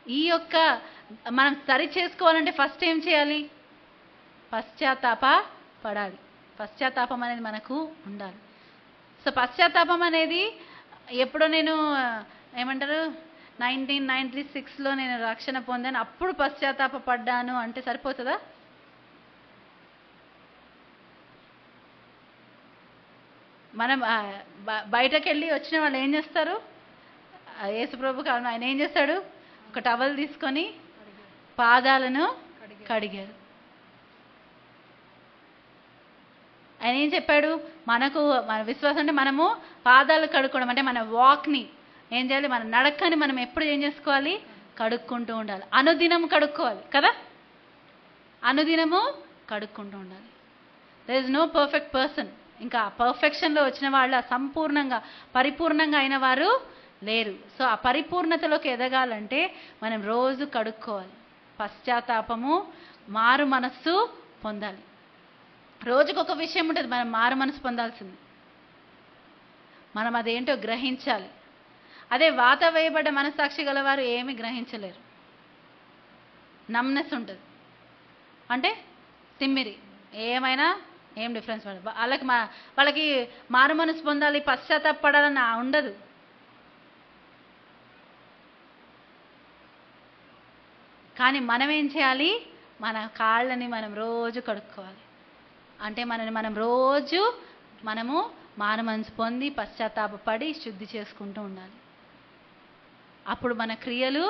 ఈ యొక్క మనం సరి చేసుకోవాలంటే ఫస్ట్ ఏం చేయాలి? పశ్చాత్తాప పడాలి. పశ్చాత్తాపం అనేది మనకు ఉండాలి. సో పశ్చాత్తాపం అనేది ఎప్పుడో నేను ఏమంటారు 1996లో నేను రక్షణ పొందాను, అప్పుడు పశ్చాత్తాప పడ్డాను అంటే సరిపోతుందా? మనం బయటకు వెళ్ళి వచ్చిన వాళ్ళు ఏం చేస్తారు? యేసుప్రభు కాదు, ఆయన ఏం చేస్తాడు? ఒక టవల్ తీసుకొని పాదాలను కడిగారు. ఆయన ఏం చెప్పాడు? మన విశ్వాసం అంటే మనము పాదాలు కడుక్కోవడం అంటే మన వాక్ని ఏం చేయాలి? మన నడకని మనం ఎప్పుడు ఏం చేసుకోవాలి? కడుక్కుంటూ ఉండాలి. అనుదినం కడుక్కోవాలి కదా, అనుదినము కడుక్కుంటూ ఉండాలి. There is no perfect person. ఇంకా పర్ఫెక్షన్లో వచ్చిన వాళ్ళ సంపూర్ణంగా పరిపూర్ణంగా అయిన వారు లేరు. సో ఆ పరిపూర్ణతలోకి ఎదగాలంటే మనం రోజు కడుక్కోవాలి. పశ్చాత్తాపము మారు మనస్సు పొందాలి. రోజుకొక విషయం ఉంటుంది మనం మారు మనసు పొందాల్సింది. మనం అదేంటో గ్రహించాలి. అదే వాత వేయబడ్డ మనస్సాక్షి గలవారు ఏమీ గ్రహించలేరు. నమ్నెస్ ఉంటుంది, అంటే తిమ్మిరి, ఏమైనా ఏం డిఫరెన్స్ పడదు వాళ్ళకి మారు మనసు పొందాలి, పశ్చాత్తాపడాలని ఉండదు. కానీ మనం ఏం చేయాలి? మన కాళ్ళని మనం రోజు కడుక్కోవాలి. అంటే మనం రోజు మారు మనసు పొంది పశ్చాత్తాపడి శుద్ధి చేసుకుంటూ ఉండాలి. అప్పుడు మన క్రియలు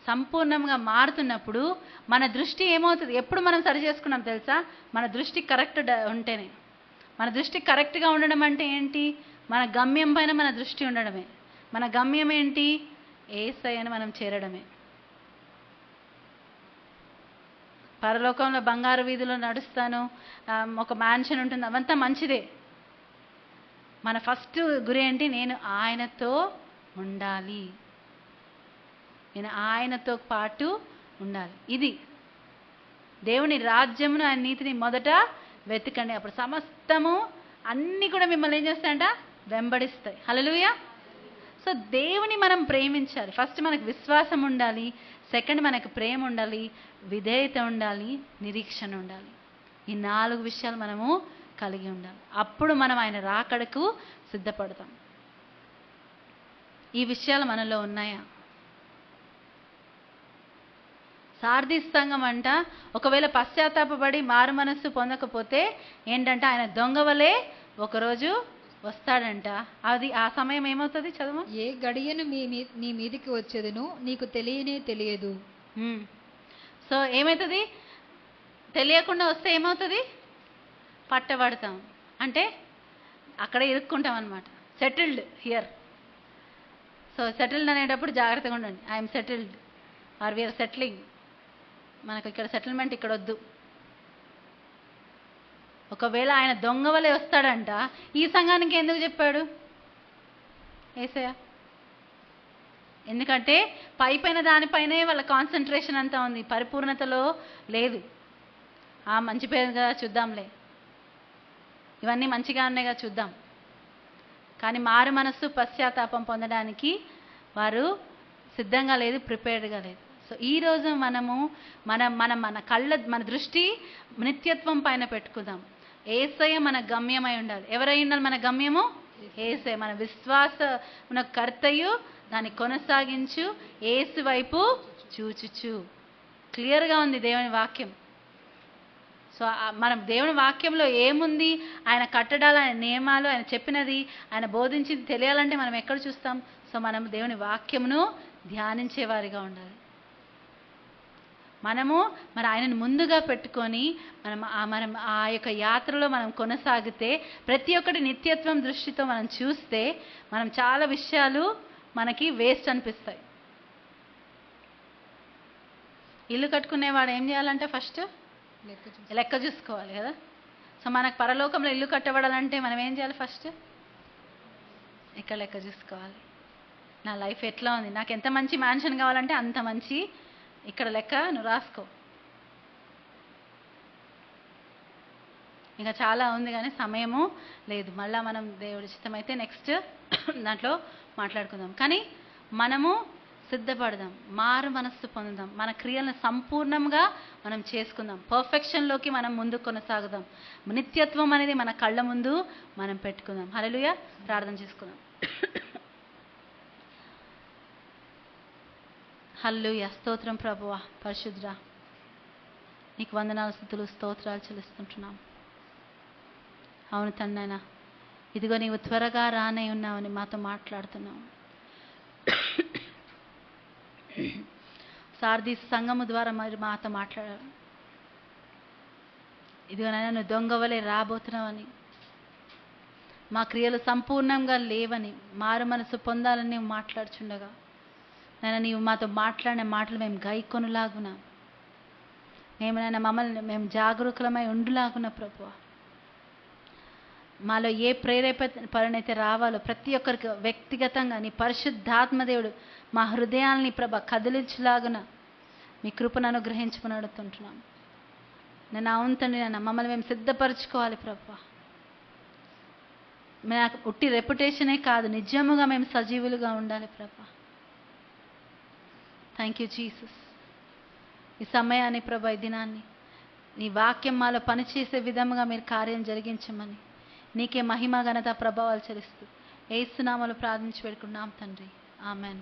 సంపూర్ణంగా మారుతున్నప్పుడు మన దృష్టి ఏమవుతుంది? ఎప్పుడు మనం సరి చేసుకున్నాం తెలుసా? మన దృష్టి కరెక్ట్ ఉంటేనే. మన దృష్టి కరెక్ట్గా ఉండడం అంటే ఏంటి? మన గమ్యం పైన మన దృష్టి ఉండడమే. మన గమ్యం ఏంటి? యేసయ్యను మనం చేరడమే. పరలోకంలో బంగారు వీధిలో నడుస్తాను, ఒక మ్యాన్షన్ ఉంటుంది, అవంతా మంచిదే. మన ఫస్ట్ గురి ఏంటి? నేను ఆయనతో ఉండాలి, నేను ఆయనతో పాటు ఉండాలి. ఇది దేవుని రాజ్యమును, ఆయన నీతిని మొదట వెతకండి, అప్పుడు సమస్తము అన్నీ కూడా మిమ్మల్ని ఏం చేస్తాయంట? వెంబడిస్తాయి. హల్లెలూయా. సో దేవుని మనం ప్రేమించాలి. ఫస్ట్ మనకు విశ్వాసం ఉండాలి, సెకండ్ మనకు ప్రేమ ఉండాలి, విధేయత ఉండాలి, నిరీక్షణ ఉండాలి. ఈ 4 విషయాలు మనము కలిగి ఉండాలి. అప్పుడు మనం ఆయన రాకడకు సిద్ధపడతాం. ఈ విషయాలు మనలో ఉన్నాయా? సార్దీస్ సంఘం అంట ఒకవేళ పశ్చాత్తాపడి మారు మనస్సు పొందకపోతే ఏంటంటే ఆయన దొంగ వలె ఒకరోజు వస్తాడంట. అది ఆ సమయం ఏమవుతుంది? చదువు. ఏ గడియను నీ మీదికి వచ్చేదను నీకు తెలియనే తెలియదు. సో ఏమవుతుంది? తెలియకుండా వస్తే ఏమవుతుంది? పట్టబడతాం, అంటే అక్కడే ఇరుక్కుంటాం అనమాట. Settled here. సో సెటిల్డ్ అనేటప్పుడు జాగ్రత్తగా ఉండండి. I'm settled or we're settling. మనకు ఇక్కడ సెటిల్మెంట్ ఇక్కడ వద్దు. ఒకవేళ ఆయన దొంగ వలె వస్తాడంట, ఈ సంఘానికి ఎందుకు చెప్పాడు యేసయ్య? ఎందుకంటే పైన దానిపైనే వాళ్ళ కాన్సన్ట్రేషన్ అంతా ఉంది, పరిపూర్ణతలో లేదు. మంచి పేరుగా చూద్దాంలే, ఇవన్నీ మంచిగా ఉన్నాయిగా చూద్దాం. కానీ మారు మనస్సు పశ్చాత్తాపం పొందడానికి వారు సిద్ధంగా లేదు, ప్రిపేర్డ్గా లేదు. సో ఈరోజు మన మన దృష్టి నిత్యత్వం పైన పెట్టుకుందాం. యేసయ్య మన గమ్యమై ఉండాలి. ఎవరై ఉండాలి మన గమ్యము? యేసయ్య. మన విశ్వాస కర్తయు దాన్ని కొనసాగించు యేసు వైపు చూచుచు. క్లియర్గా ఉంది దేవుని వాక్యం. సో మనం దేవుని వాక్యంలో ఏముంది? ఆయన కట్టడాలు, ఆయన నియమాలు, ఆయన చెప్పినది, ఆయన బోధించింది తెలియాలంటే మనం ఎక్కడ చూస్తాం? సో మనం దేవుని వాక్యమును ధ్యానించేవారిగా ఉండాలి. మరి ఆయనను ముందుగా పెట్టుకొని మనం ఆ యొక్క యాత్రలో మనం కొనసాగితే, ప్రతి ఒక్కటి నిత్యత్వం దృష్టితో మనం చూస్తే మనం చాలా విషయాలు మనకి వేస్ట్ అనిపిస్తాయి. ఇల్లు కట్టుకునేవాడు ఏం చేయాలంటే ఫస్ట్ లెక్క చూసుకోవాలి కదా. సో మనకు పరలోకంలో ఇల్లు కట్టబడాలంటే మనం ఏం చేయాలి? ఫస్ట్ ఇక్కడ లెక్క చూసుకోవాలి. నా లైఫ్ ఎట్లా ఉంది? నాకు ఎంత మంచి మ్యాన్షన్ కావాలంటే అంత మంచి ఇక్కడ లెక్క నువ్వు రాసుకో. ఇంకా చాలా ఉంది కానీ సమయము లేదు. మళ్ళీ మనం దేవుడి చిత్తమైతే నెక్స్ట్ దాంట్లో మాట్లాడుకుందాం. కానీ మనము సిద్ధపడదాం, మారు మనస్సు పొందుదాం, మన క్రియలను సంపూర్ణంగా మనం చేసుకుందాం, పర్ఫెక్షన్లోకి మనం ముందు కొనసాగుదాం. నిత్యత్వం అనేది మన కళ్ళ ముందు మనం పెట్టుకుందాం. హల్లెలూయా. ప్రార్థన చేసుకుందాం. హల్లెలూయా. స్తోత్రం ప్రభువా, పరిశుద్ధుడా, నీకు వందనాలు, స్తుతులు, స్తోత్రాలు చెల్లిస్తుంటున్నాం. అవును తండ్రి, ఇదిగో నీవు త్వరగా రానై ఉన్నావని మాతో మాట్లాడుతున్నావు. సార్దీస్ సంఘము ద్వారా మరి మాతో మాట్లాడారు. ఇదిగో నాయన నువ్వు దొంగ వలె రాబోతున్నావని, మా క్రియలు సంపూర్ణంగా లేవని, మారు మనసు పొందాలని మాట్లాడుచుండగా నాయన నీవు మాతో మాట్లాడిన మాటలు మేము గైకొనులాగున, మేము జాగరూకులమై ఉండులాగున ప్రభువా, మాలో ఏ ప్రేరేపణైతే రావాలో ప్రతి ఒక్కరికి వ్యక్తిగతంగా నీ పరిశుద్ధాత్మదేవుడు మా హృదయాల్ని కదిలించులాగున మీ కృపను అనుగ్రహించమని అడుగుతుంటున్నాం. నేను అవును తండ్రి, నాన్న మమ్మల్ని మేము సిద్ధపరచుకోవాలి ప్రభా. నాకు ఉట్టి రెప్యుటేషనే కాదు, నిజముగా మేము సజీవులుగా ఉండాలి ప్రభా. Thank you Jesus. ఈ సమయాన్ని ప్రభా, ఈ దినాన్ని నీ వాక్యం మాలో పనిచేసే విధముగా మీరు కార్యం జరిగించమని నీకే మహిమ ఘనత ప్రభావాలు చెల్లిస్తూ యేసు నామములో ప్రార్థించి పెడుకున్నాం తండ్రి. ఆమెన్.